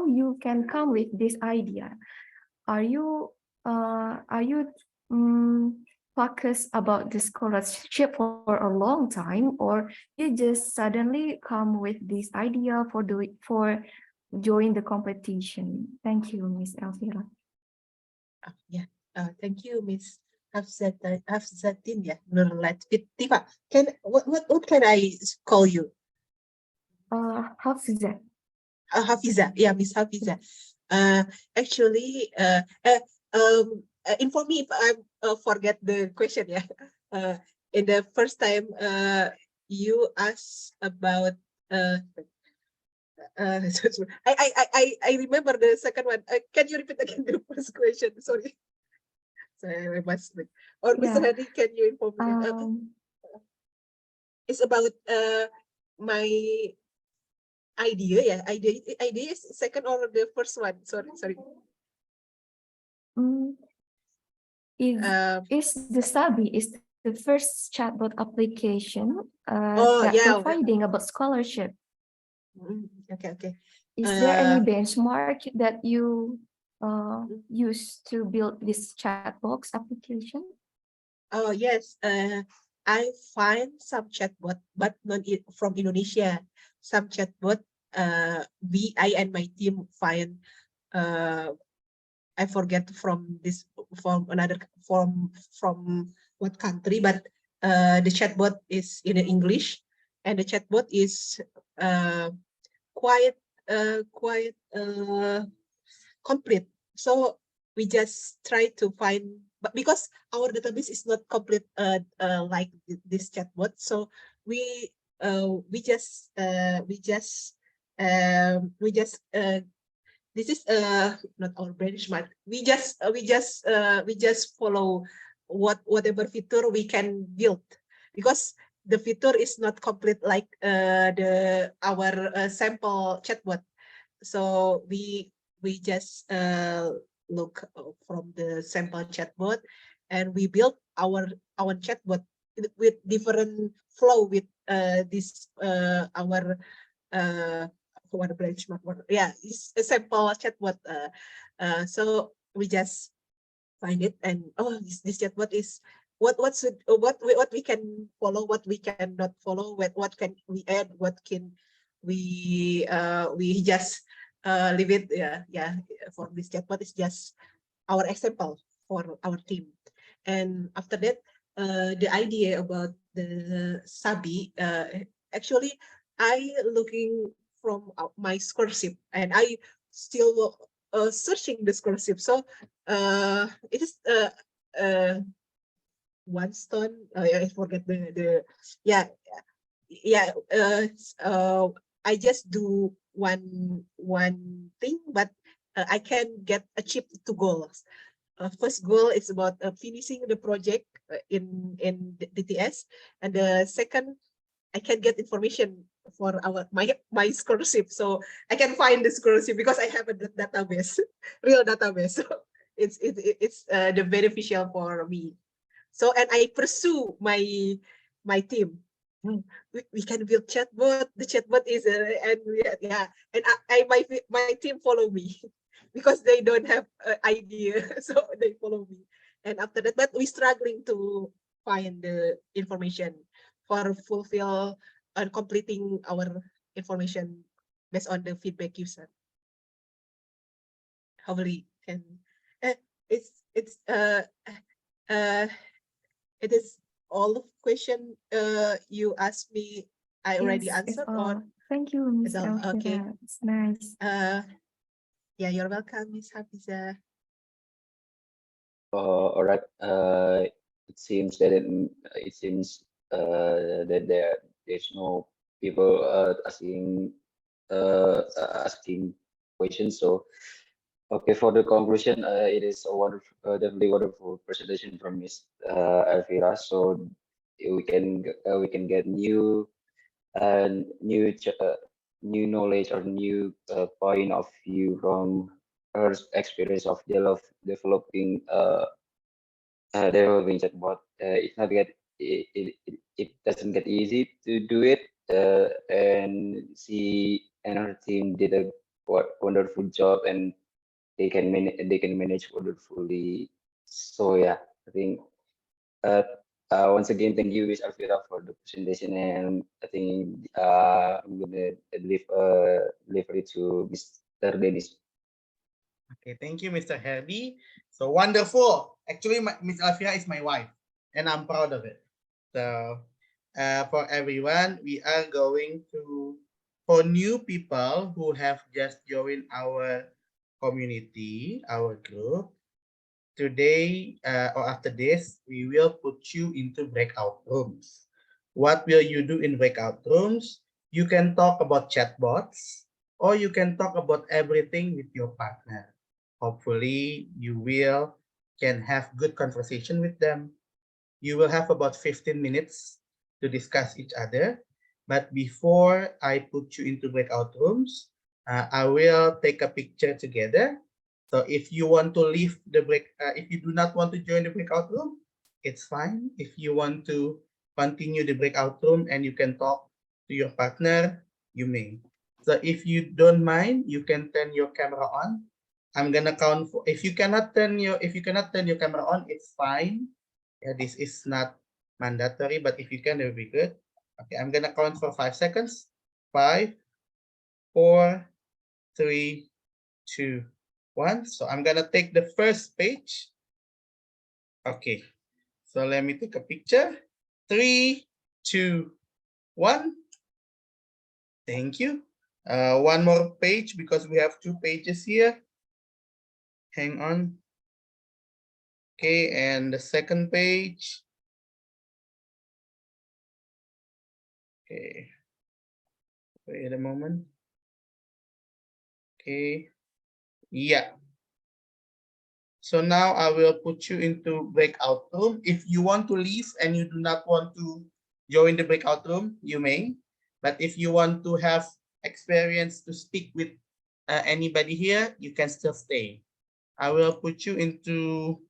you can come with this idea? Are you focused about the scholarship for a long time, or you just suddenly come with this idea for join the competition? Thank you, Miss Elvira. Yeah. Thank you, Miss Hafzatin. Yeah, Nurfadhilah. What can I call you? Hafizah. Hafiza. Yeah, Miss Hafiza. Actually, inform me if I forget the question. Yeah. In the first time, you asked about. I remember the second one. Can you repeat again the first question? Sorry. I must. Or Mr. Herdy, can you inform me? It's about my idea. Yeah, idea is second or the first one. Sorry. Is the Sabi is the first chatbot application providing about scholarship? Okay. Is there any benchmark that you use to build this chatbox application? Oh yes, I find some chatbot, but not from Indonesia. Some chatbot, I and my team find, I forget from what country, but the chatbot is in English, and the chatbot is quite complete. So we just try to find, but because our database is not complete like this chatbot, so we just this is not our benchmark. We just follow whatever feature we can build, because the feature is not complete like our sample chatbot. So we just look from the sample chatbot, and we build our chatbot with different flow with this our benchmark. Yeah, it's a sample chatbot. So we just find it, and oh, this chatbot is what we can follow, what we cannot follow, what can we add, what can we just leave it. Yeah, for this chatbot is just our example for our team. And after that, the idea about the Sabi, actually I looking from my scholarship, and I still searching the scholarship. So it is one stone. I forget the yeah. I just do one thing, but I can achieve 2 goals. First goal is about finishing the project in DTS, and the second, I can get information for my scholarship, so I can find the scholarship because I have a database, real database. So it's the beneficial for me. So, and I pursue my team. We can build chatbot. The chatbot is and my team follow me because they don't have idea, so they follow me. And after that, but we struggling to find the information for fulfill and completing our information based on the feedback user. Hopefully can it is all of question you asked me. I already Yes, it's answered, all. or Thank you, Miss it's all? Okay. Elvira. It's nice. Yeah, you're welcome, Miss Hafiza. All right. It seems that that there's no people asking questions. So okay, for the conclusion, it is a wonderful, definitely wonderful presentation from Miss Elvira. So we can get new new knowledge or new point of view from her experience of developing chatbot. It's not it doesn't get easy to do it, and she and her team did a wonderful job, and they can manage wonderfully. So yeah, I think once again, thank you, Miss Elvira, for the presentation, and I think I'm gonna leave it to Mr. Dennis. Okay, thank you, Mr. Herdy. So wonderful. Actually, Miss Elvira is my wife, and I'm proud of it. So for everyone, we are going to, for new people who have just joined our community, our group, today or after this, we will put you into breakout rooms. What will you do in breakout rooms? You can talk about chatbots, or you can talk about everything with your partner. Hopefully, you can have good conversation with them. You will have about 15 minutes to discuss each other. But before I put you into breakout rooms, I will take a picture together. So if you want to leave the if you do not want to join the breakout room, it's fine. If you want to continue the breakout room and you can talk to your partner, you may. So if you don't mind, you can turn your camera on. I'm gonna count for, if you cannot turn your camera on, it's fine. Yeah, this is not mandatory, but if you can, it will be good. Okay, I'm gonna count for 5 seconds. 5, 4, 3, 2, 1. So I'm gonna take the first page. Okay, so let me take a picture. 3, 2, 1. Thank you. One more page because we have 2 pages here. Hang on. Okay, and the second page. Okay, wait a moment. Okay, yeah. So now I will put you into breakout room. If you want to leave and you do not want to join the breakout room, you may. But if you want to have experience to speak with anybody here, you can still stay. I will put you into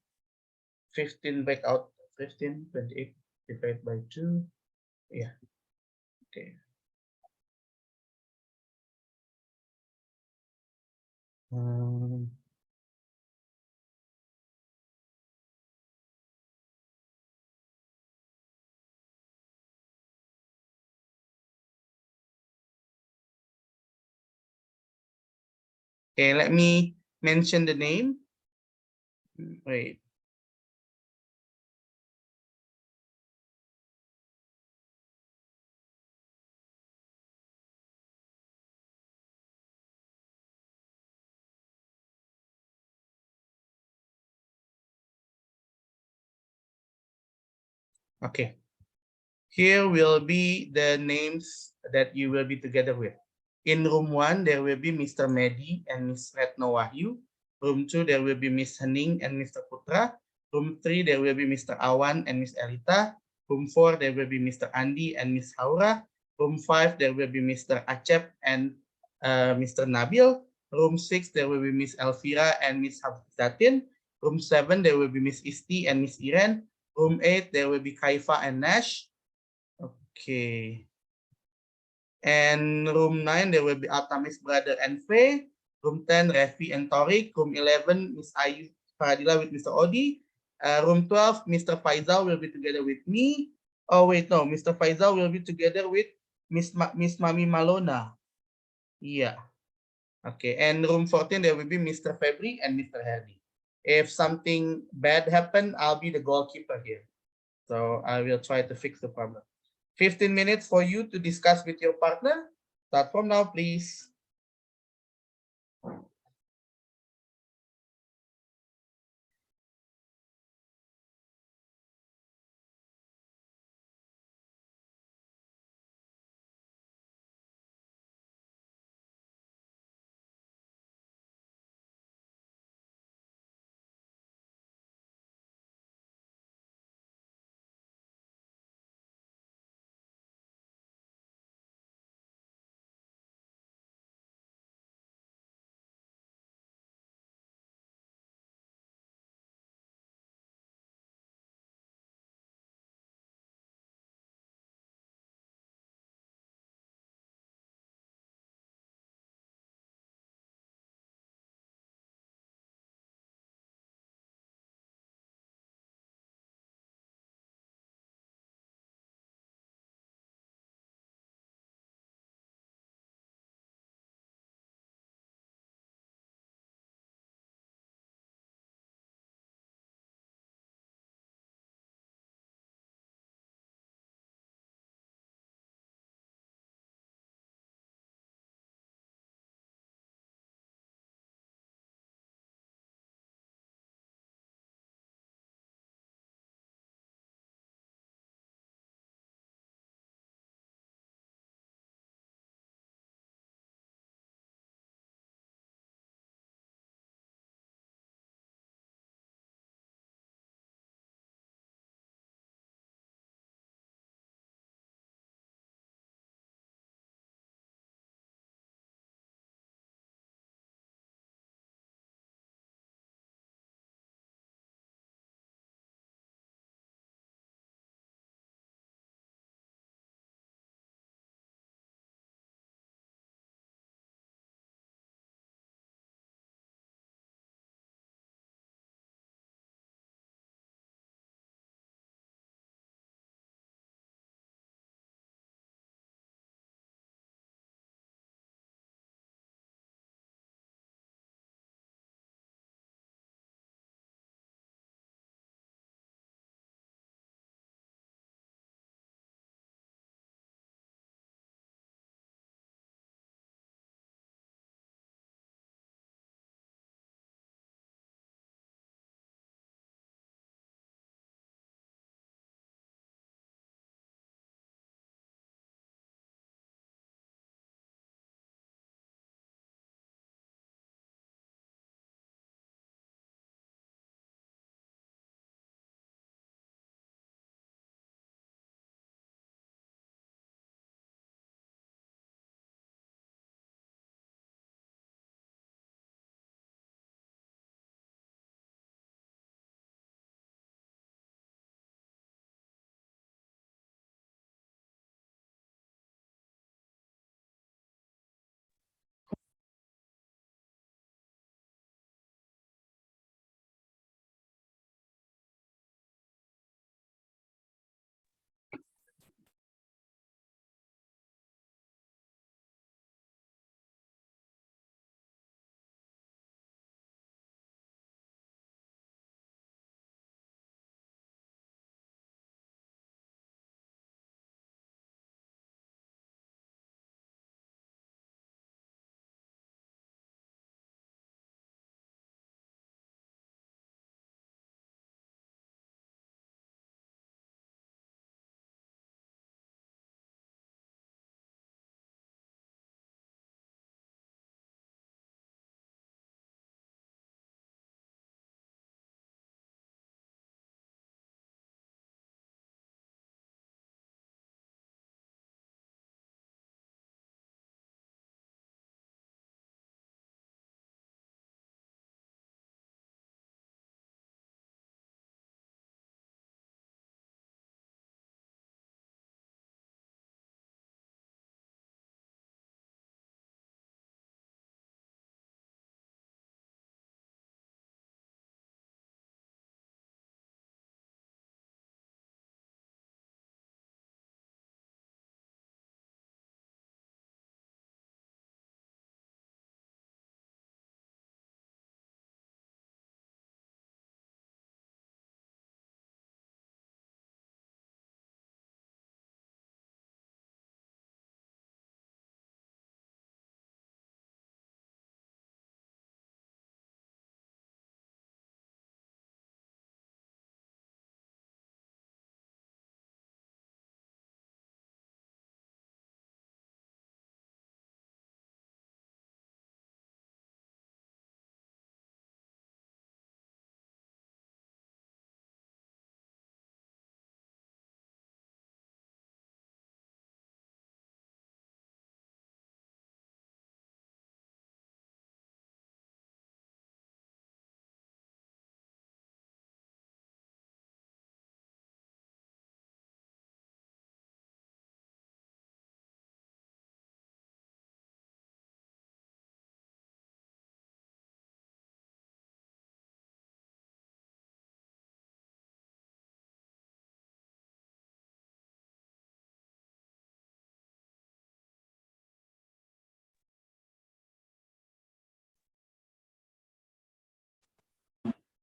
15 breakout, 15, 28 divided by 2. Yeah, okay. Okay, let me mention the name. Wait. Okay. Here will be the names that you will be together with. In room 1, there will be Mr. Mehdi and Ms. Retno Wahyu. Room 2, there will be Ms. Hening and Mr. Putra. Room 3, there will be Mr. Awan and Ms. Elita. Room 4, there will be Mr. Andi and Ms. Haura. Room 5, there will be Mr. Acep and Mr. Nabil. Room 6, there will be Ms. Elvira and Ms. Hafzatin. Room 7, there will be Ms. Isti and Ms. Iren. Room 8, there will be Kaifa and Nash. Okay. And room 9, there will be Atamis brother and Faye. Room 10, Refi and Torik. Room 11, Miss Ayu Fadila with Mr. Odi. Room 12, Mr. Faisal will be together with me. Oh, wait, no. Mr. Faisal will be together with Miss Mami Malona. Yeah. Okay. And room 14, there will be Mr. Febri and Mr. Herdy. If something bad happened, I'll be the goalkeeper here. So I will try to fix the problem. 15 minutes for you to discuss with your partner. Start from now, please.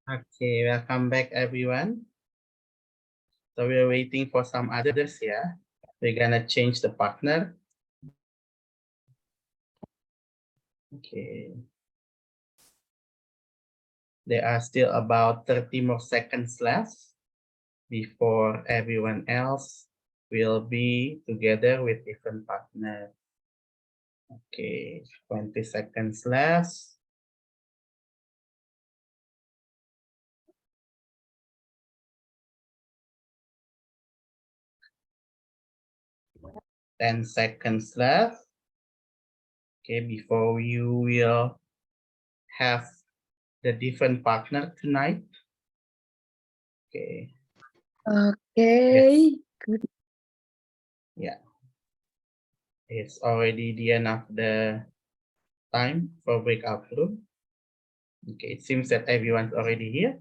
Okay, welcome back everyone. So we're waiting for some others here. We're gonna change the partner. Okay. There are still about 30 more seconds left before everyone else will be together with different partner. Okay, 20 seconds left. Ten seconds left. Okay, before you will have the different partner tonight. Okay. Okay. Good. Yeah. It's already the end of the time for breakout room. Okay, it seems that everyone's already here.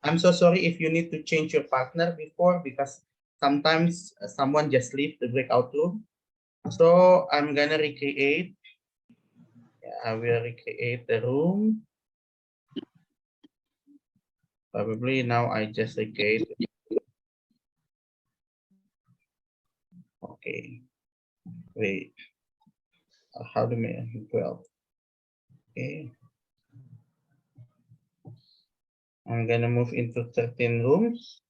I'm so sorry if you need to change your partner before, because sometimes someone just leave the breakout room. So I'm gonna recreate. Yeah, I will recreate the room. Probably now I just recreate. Okay. Wait. How do I 12? Okay. I'm gonna move into 13 rooms.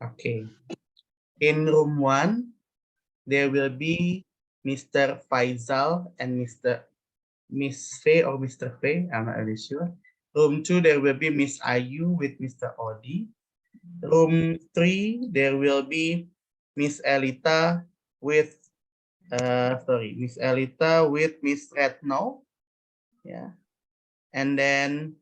Okay. In room 1, there will be Mr. Faisal and Miss Faye or Mr. Faye, I'm not really sure. Room 2, there will be Miss Ayu with Mr. Odi. Room 3, there will be Miss Elita with Miss Elita with Miss Retno. Yeah. And then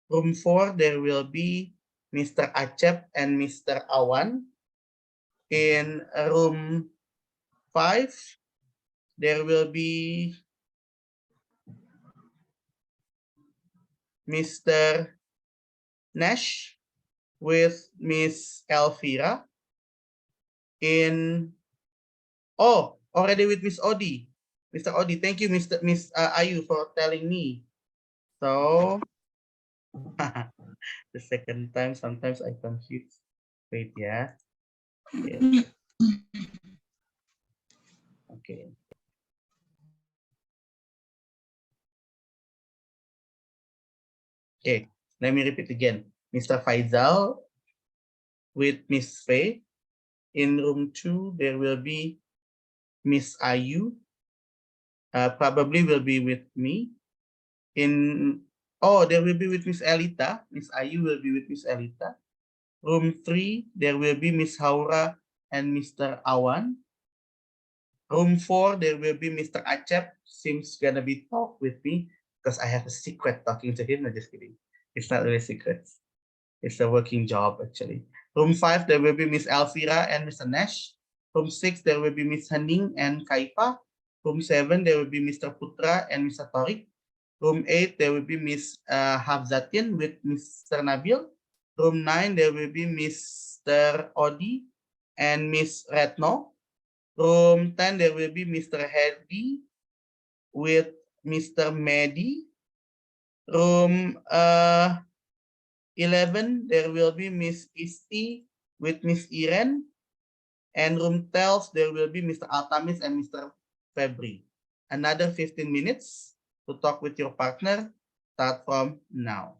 room 4, there will be Mr. Acep and Mr. Awan. In room 5, there will be Mr. Nash with Miss Elvira. Already with Miss Odi. Mr. Odi, thank you, Miss Ayu, for telling me. So, the second time, sometimes I confuse. Wait, yeah. Yes. Okay. Okay, let me repeat again. Mr. Faisal with Miss Faye. In room 2, there will be Miss Ayu. Probably will be with me. There will be with Miss Elita. Miss Ayu will be with Miss Elita. Room 3, there will be Miss Haura and Mr. Awan. Room 4, there will be Mr. Acep. Seems gonna be talk with me because I have a secret talking to him. No, just kidding. It's not really secret. It's a working job actually. Room 5, there will be Miss Elvira and Mr. Nash. Room 6, there will be Miss Haning and Kaifa. Room 7, there will be Mr. Putra and Mr. Tariq. Room 8, there will be Miss Hafzatin with Mr. Nabil. Room 9, there will be Mr. Odi and Miss Retno. Room 10, there will be Mr. Herdy with Mr. Mehdi. Room 11, there will be Miss Isti with Miss Iren. And room 12, there will be Mr. Altamis and Mr. Febri. Another 15 minutes to talk with your partner. Start from now.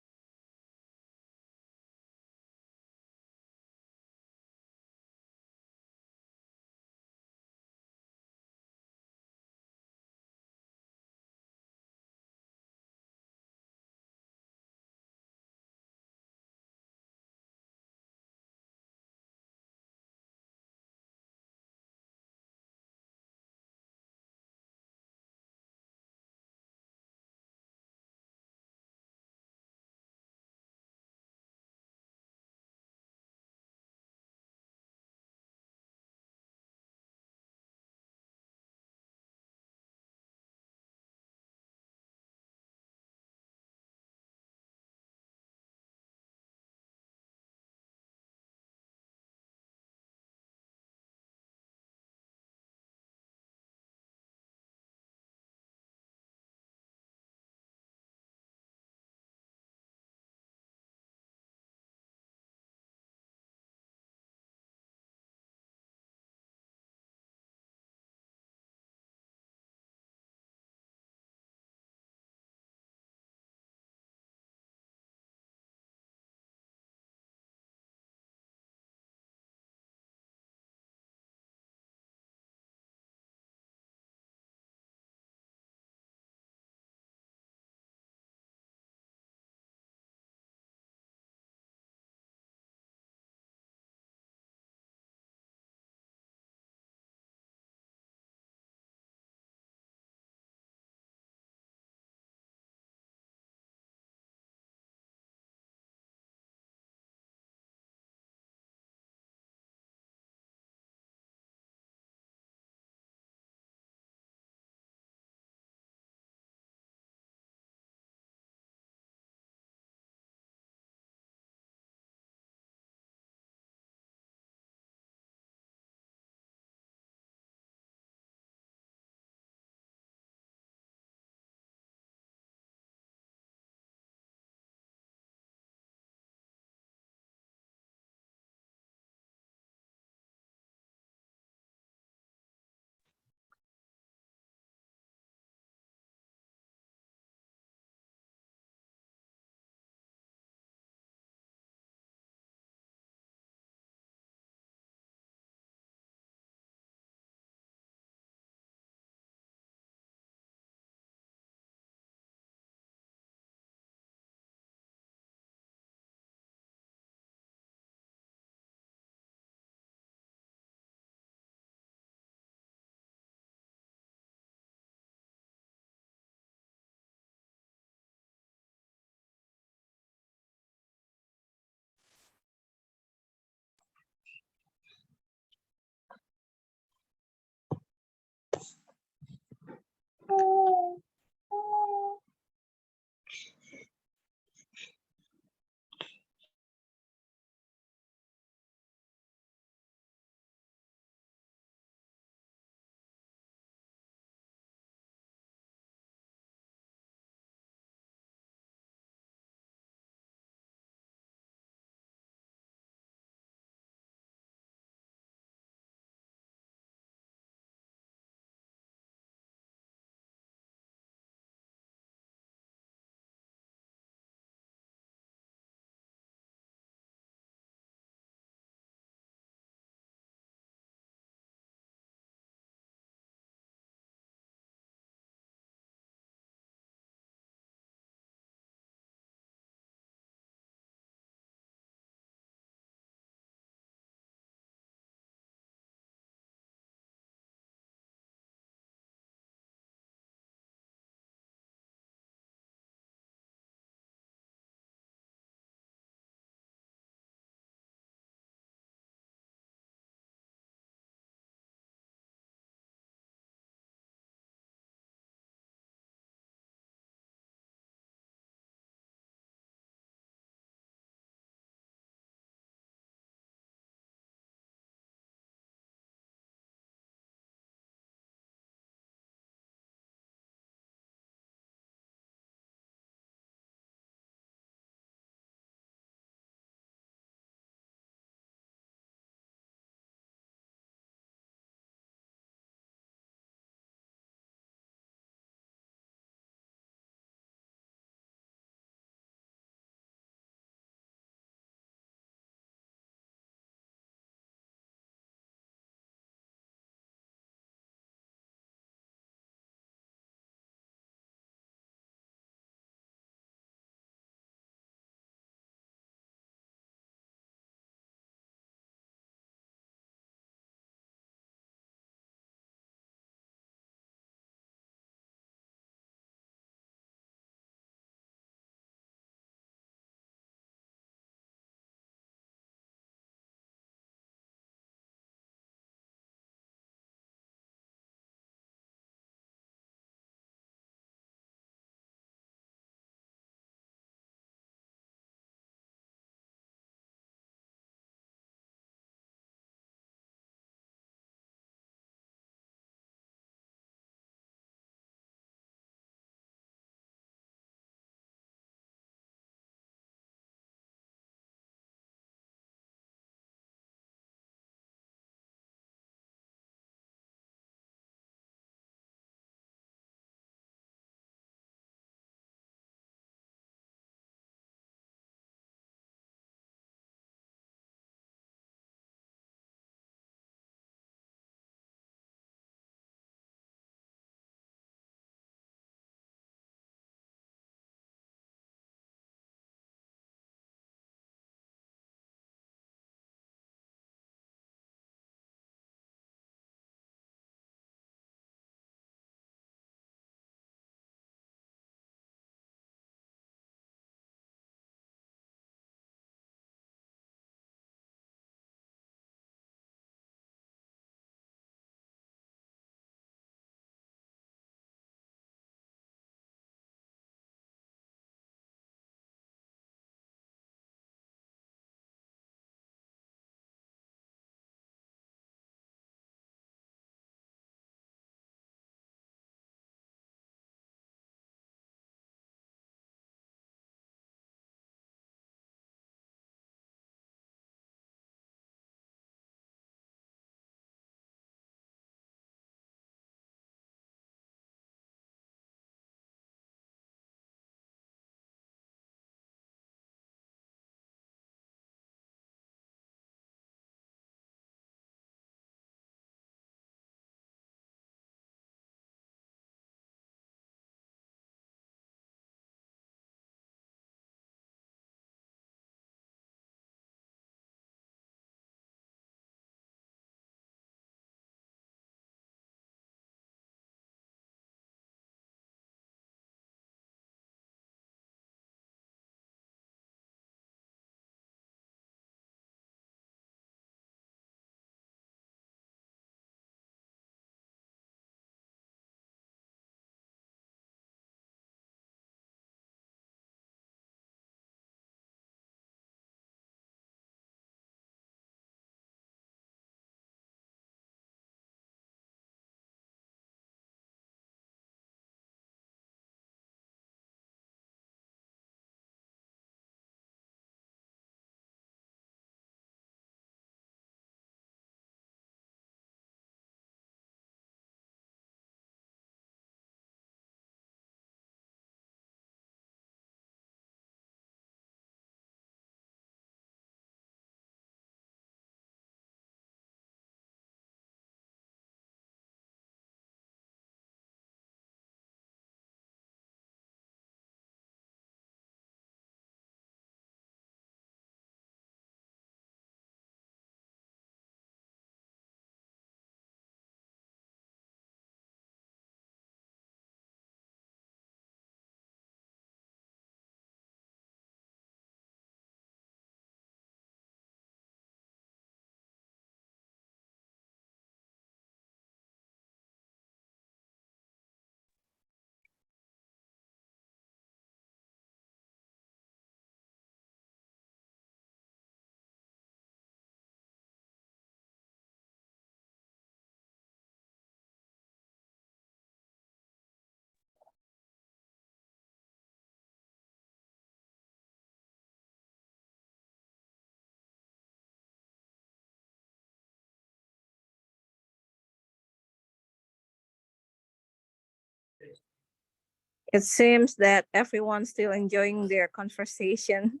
It seems that everyone's still enjoying their conversation.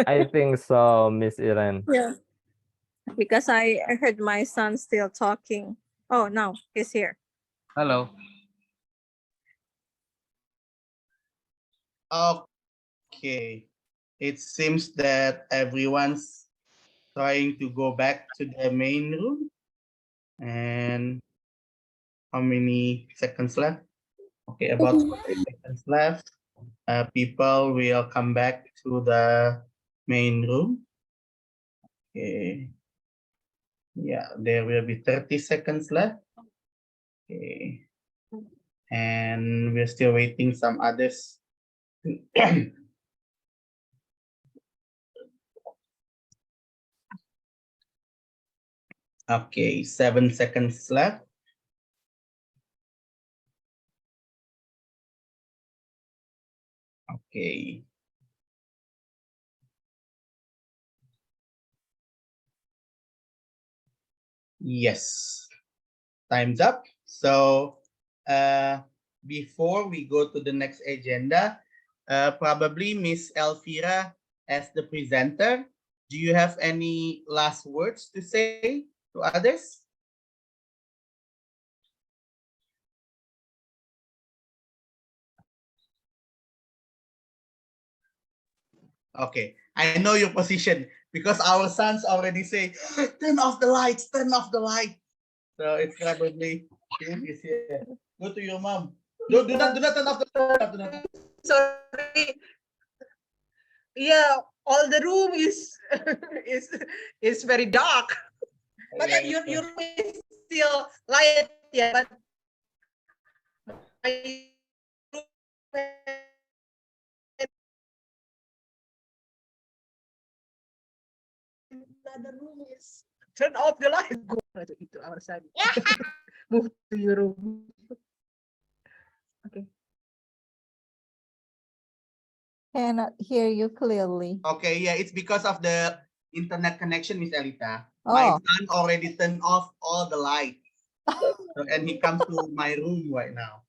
I think so, Miss Irene. Yeah. Because I heard my son still talking. Oh, no, he's here. Hello. Okay. It seems that everyone's trying to go back to the main room. And how many seconds left? Okay, about 40 seconds left. People will come back to the main room. Okay. Yeah, there will be 30 seconds left. Okay. And we're still waiting some others. Okay, 7 seconds left. Okay. Yes, time's up. So before we go to the next agenda, probably Miss Elvira as the presenter, do you have any last words to say to others? Okay, I know your position because our sons already say, turn off the lights, turn off the light. So it's probably is here. Go to your mom. Do not turn off the light. Sorry. Yeah, all the room is is very dark. But your room is still light, yeah. But my room another room is turn off the light. Go to our side. Move to your room. Okay. Cannot hear you clearly. Okay, yeah, it's because of the internet connection, Miss Elita. My Oh, son already turned off all the lights. So, and he comes to my room right now.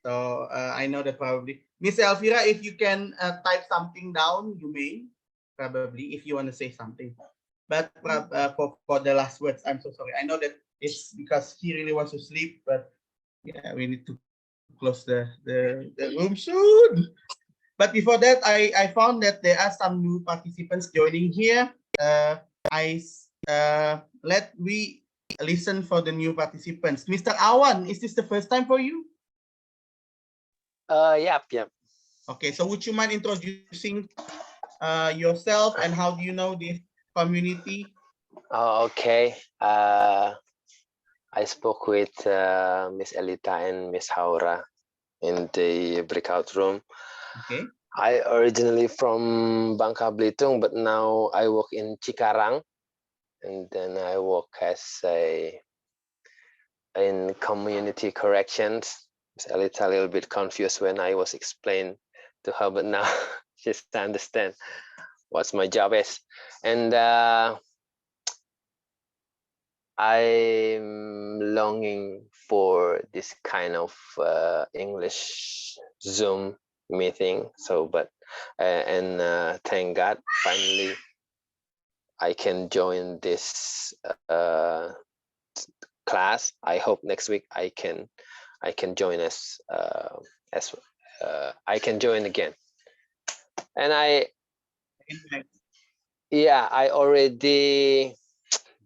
So I know that probably. Miss Elvira, if you can type something down, you may, probably, if you want to say something. But for the last words, I'm so sorry. I know that it's because he really wants to sleep, but yeah, we need to close the room soon. But before that, I found that there are some new participants joining here. Let we listen for the new participants. Mr. Awan, is this the first time for you? Yep. Okay, so would you mind introducing yourself and how do you know this community? Okay. I spoke with Miss Elita and Miss Haura in the breakout room. Okay. I originally from Bangka Belitung, but now I work in Cikarang, and then I work as in community corrections. Miss Elita a little bit confused when I was explained to her, but now she's understand what my job is. And I'm longing for this kind of English Zoom meeting. So, but thank God, finally, I can join this class. I hope next week I can join I can join again. And I already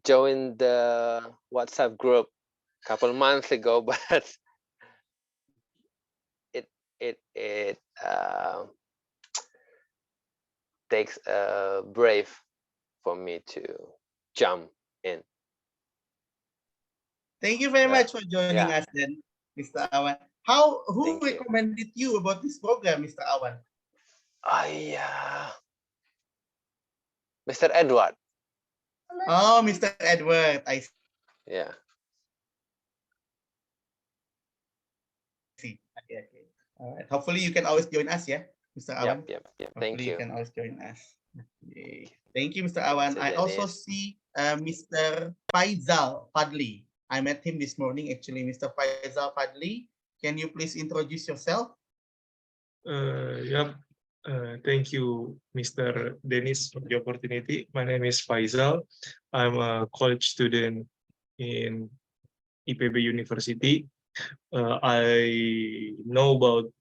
joined the WhatsApp group a couple months ago, but it takes brave for me to jump in. Thank you very much for joining us then, Mr. Awan. Who recommended you about this program, Mr. Awan? Mr. Edward. Oh, Mr. Edward, I see. Yeah. Okay. All right. Hopefully you can always join us, yeah, Mr. Awan. Yep. Hopefully Thank you. You can always join us. Okay. Thank you, Mr. Awan. I also see Mr. Faisal Fadli. I met him this morning, actually. Mr. Faisal Fadli, can you please introduce yourself? Yep. Thank you, Mr. Dennis, for the opportunity. My name is Faisal. I'm a college student in IPB University. I know about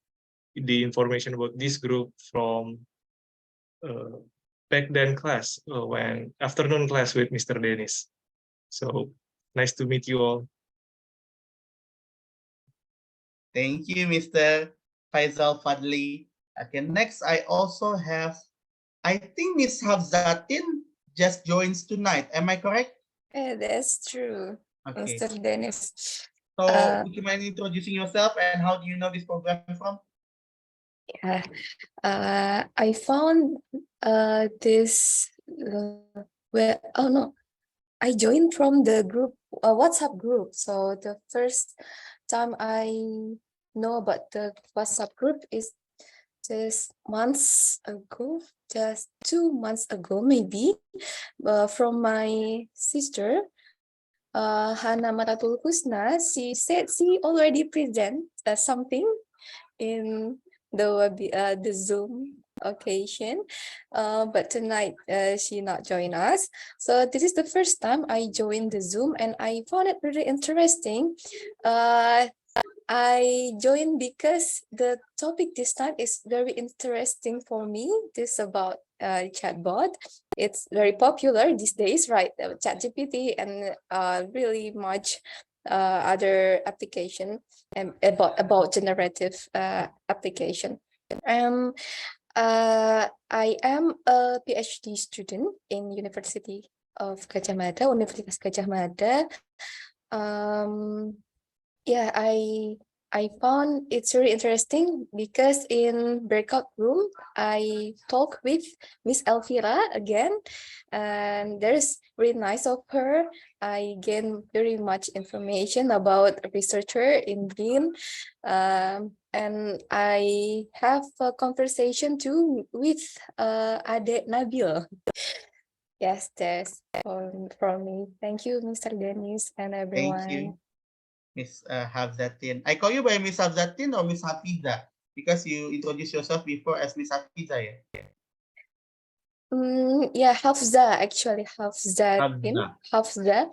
the information about this group from back then class, when afternoon class with Mr. Dennis. So nice to meet you all. Thank you, Mr. Faisal Fadli. Okay, next I also have, I think Miss Hafzatin just joins tonight. Am I correct? Yeah, that's true, Okay. Mr. Dennis. So would you mind introducing yourself and how do you know this program from? Yeah, I found this where oh no, I joined from the group WhatsApp group. So the first time I know about the WhatsApp group is just months ago, just 2 months ago maybe, from my sister. Hana Maratul Kusna, she said she already present something in the Zoom occasion, but tonight she not join us. So this is the first time I joined the Zoom and I found it really interesting. I joined because the topic this time is very interesting for me. This about chatbot. It's very popular these days, right? ChatGPT and really much other application and about generative application. I am a PhD student in University of Gadjah Mada, Universitas Gadjah Mada. Yeah, I found it's really interesting because in breakout room I talk with Miss Elvira again, and there's really nice of her. I gain very much information about a researcher in BRIN, and I have a conversation too with Ade Nabil. Yes, that's from me. Thank you, Mr. Dennis and everyone. Thank you, Miss Hafzatin. I call you by Miss Hafzatin or Miss Hafiza because you introduced yourself before as Miss Hafiza, yeah? Yeah, Hafza actually, Hafzatin, Hafza.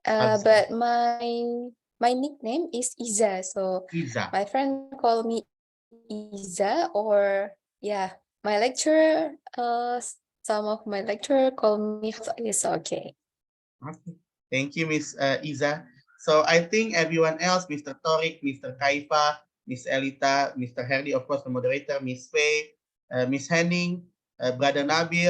But my nickname is Iza, so Iza. my friend call me Iza, or yeah, my lecturer, some of my lecturer call me Hafza. It's okay. Okay. Thank you, Miss Iza. So I think everyone else, Mr. Torik, Mr. Kaifa, Miss Elita, Mr. Herdy, of course, the moderator, Miss Faye, Miss Henning, Brother Nabil,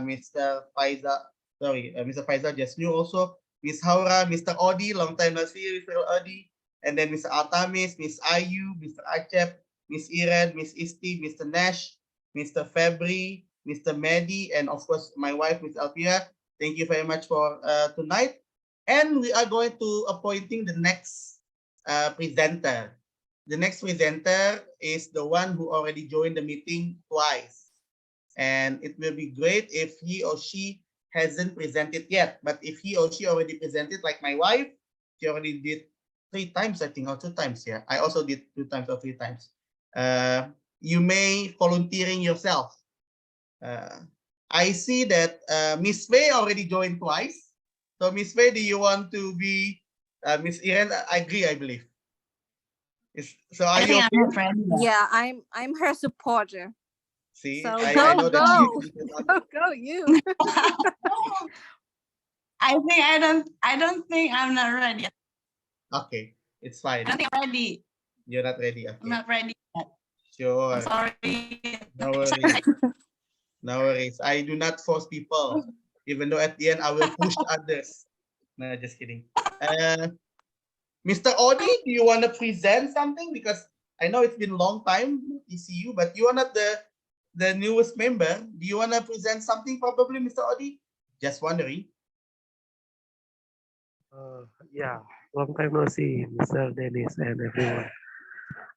Mr. Faisal just new also, Miss Haura, Mr. Odi, long time no see, Mr. Odi, and then Mr. Altamis, Miss Ayu, Mr. Acep, Miss Ired, Miss Isti, Mr. Nash, Mr. Febri, Mr. Mehdi, and of course, my wife, Miss Alfia. Thank you very much for tonight. And we are going to appointing the next presenter. The next presenter is the one who already joined the meeting twice. And it will be great if he or she hasn't presented yet. But if he or she already presented, like my wife, she already did 3 times, I think, or 2 times. Yeah, I also did 2 times or 3 times. You may volunteering yourself. I see that Miss Faye already joined twice. So Miss Faye, do you want to be Miss Iren? I agree, I believe. So are you okay? Yeah, I'm her supporter. See, So I know that she go you. I don't think I'm not ready. Okay, it's fine. I think I'm ready. You're not ready. Okay. I'm not ready yet. Sure. I'm sorry. No worries. No worries. I do not force people, even though at the end I will push others. No, just kidding. Mr. Odi, do you want to present something? Because I know it's been a long time to see you, but you are not the newest member. Do you want to present something probably, Mr. Odi? Just wondering. Yeah, long time no see, Mr. Dennis and everyone.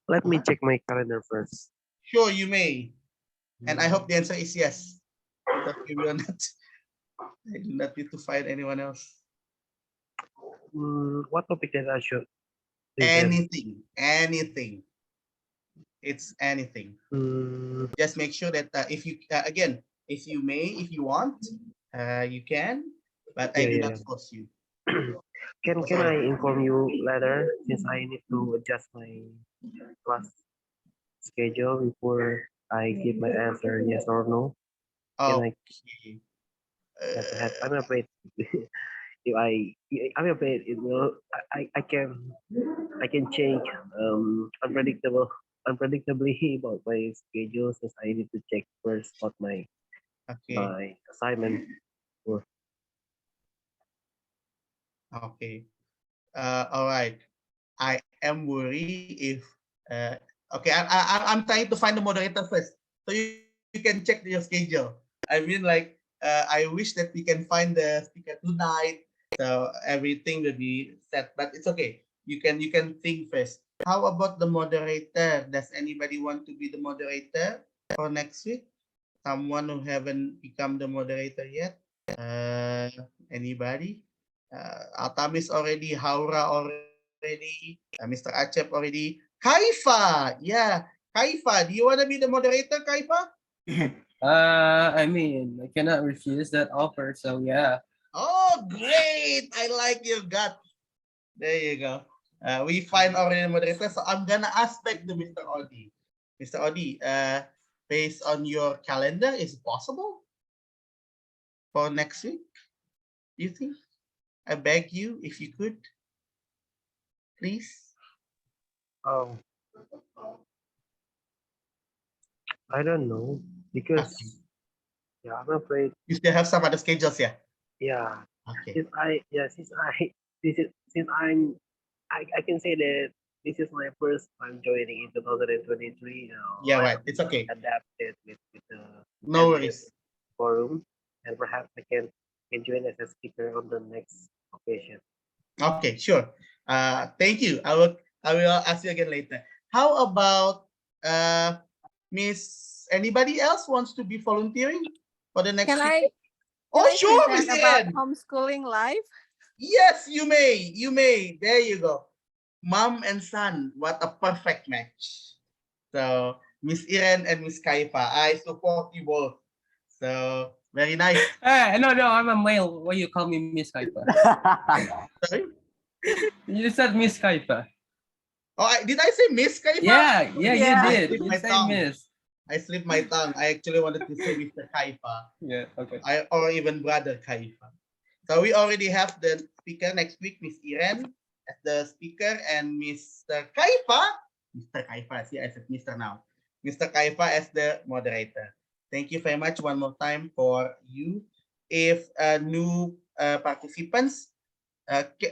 Let me check my calendar first. Sure, you may. And I hope the answer is yes. Because we will not, I do not need to find anyone else. What topic that I should present? Anything. It's anything. Mm, Just make sure that if you again, if you want, you can, but I yeah, do yeah. not force you. Can I inform you later since I need to adjust my class schedule before I give my answer yes or no? Can I? Okay. Yeah, perhaps I'm afraid I'm afraid it will. I can change unpredictably about my schedule since I need to check first what my Okay. assignment was. Okay. All right. I am worried if okay. I'm trying to find the moderator first, so you can check your schedule. I mean, like I wish that we can find the speaker tonight, so everything will be set. But it's okay. You can think first. How about the moderator? Does anybody want to be the moderator for next week? Someone who haven't become the moderator yet? Anybody? Atamis already, Haura already, Mr. Acep already. Kaifa, yeah. Kaifa, do you want to be the moderator, Kaifa? I mean, I cannot refuse that offer, so yeah. Oh, great. I like your gut. There you go. We find already the moderator, so I'm gonna ask back to Mr. Odi. Mr. Odi, based on your calendar, is it possible for next week? Do you think? I beg you, if you could, please. Oh, I don't know because yeah, I'm afraid. You still have some other schedules, yeah? Yeah. Okay. Since I can say that this is my first time joining in 2023. Yeah, I right. have It's okay. adapted with the No worries. forum, and perhaps I can join as a speaker on the next occasion. Okay, sure. Thank you. I will ask you again later. How about Miss? Anybody else wants to be volunteering for the next Can week? Can I Sure, present Miss about Ann. homeschooling live? Yes, you may. You may. There you go. Mom and son. What a perfect match. So Miss Iren and Miss Kaifa, I support you both. So very nice. No, I'm a male. Why you call me Miss Kaifa? Sorry? You said Miss Kaifa. Oh, did I say Miss Kaifa? Yeah, you I did. slipped You my said tongue. Miss. I slipped my tongue. I actually wanted to say Mr. Kaifa. Yeah, okay. Or even Brother Kaifa. So we already have the speaker next week, Miss Iren as the speaker, and Mr. Kaifa. Mr. Kaifa, see, I said Mr. now. Mr. Kaifa as the moderator. Thank you very much one more time for you. If new participants,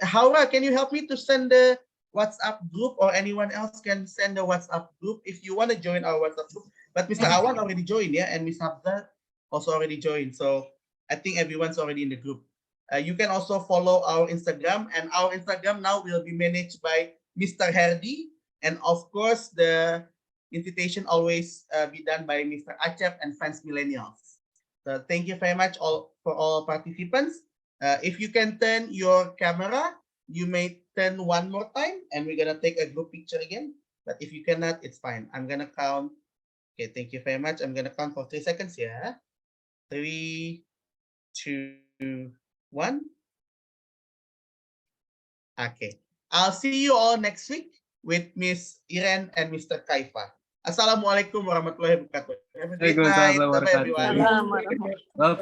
Haura, can you help me to send the WhatsApp group, or anyone else can send the WhatsApp group if you want to join our WhatsApp group? But Mr. Awan already joined, yeah, and Miss Habza also already joined. So I think everyone's already in the group. You can also follow our Instagram, and our Instagram now will be managed by Mr. Herdy, and of course the invitation always be done by Mr. Acep and Fans Millennials. So thank you very much for all participants. If you can turn your camera, you may turn one more time, and we're gonna take a group picture again. But if you cannot, it's fine. I'm gonna count. Okay, thank you very much. I'm gonna count for 3 seconds. Yeah, 3, 2, 1. Okay, I'll see you all next week with Miss Iren and Mr. Kaifa. Assalamualaikum warahmatullahi wabarakatuh. Have a great night. Bye-bye, everyone. Well,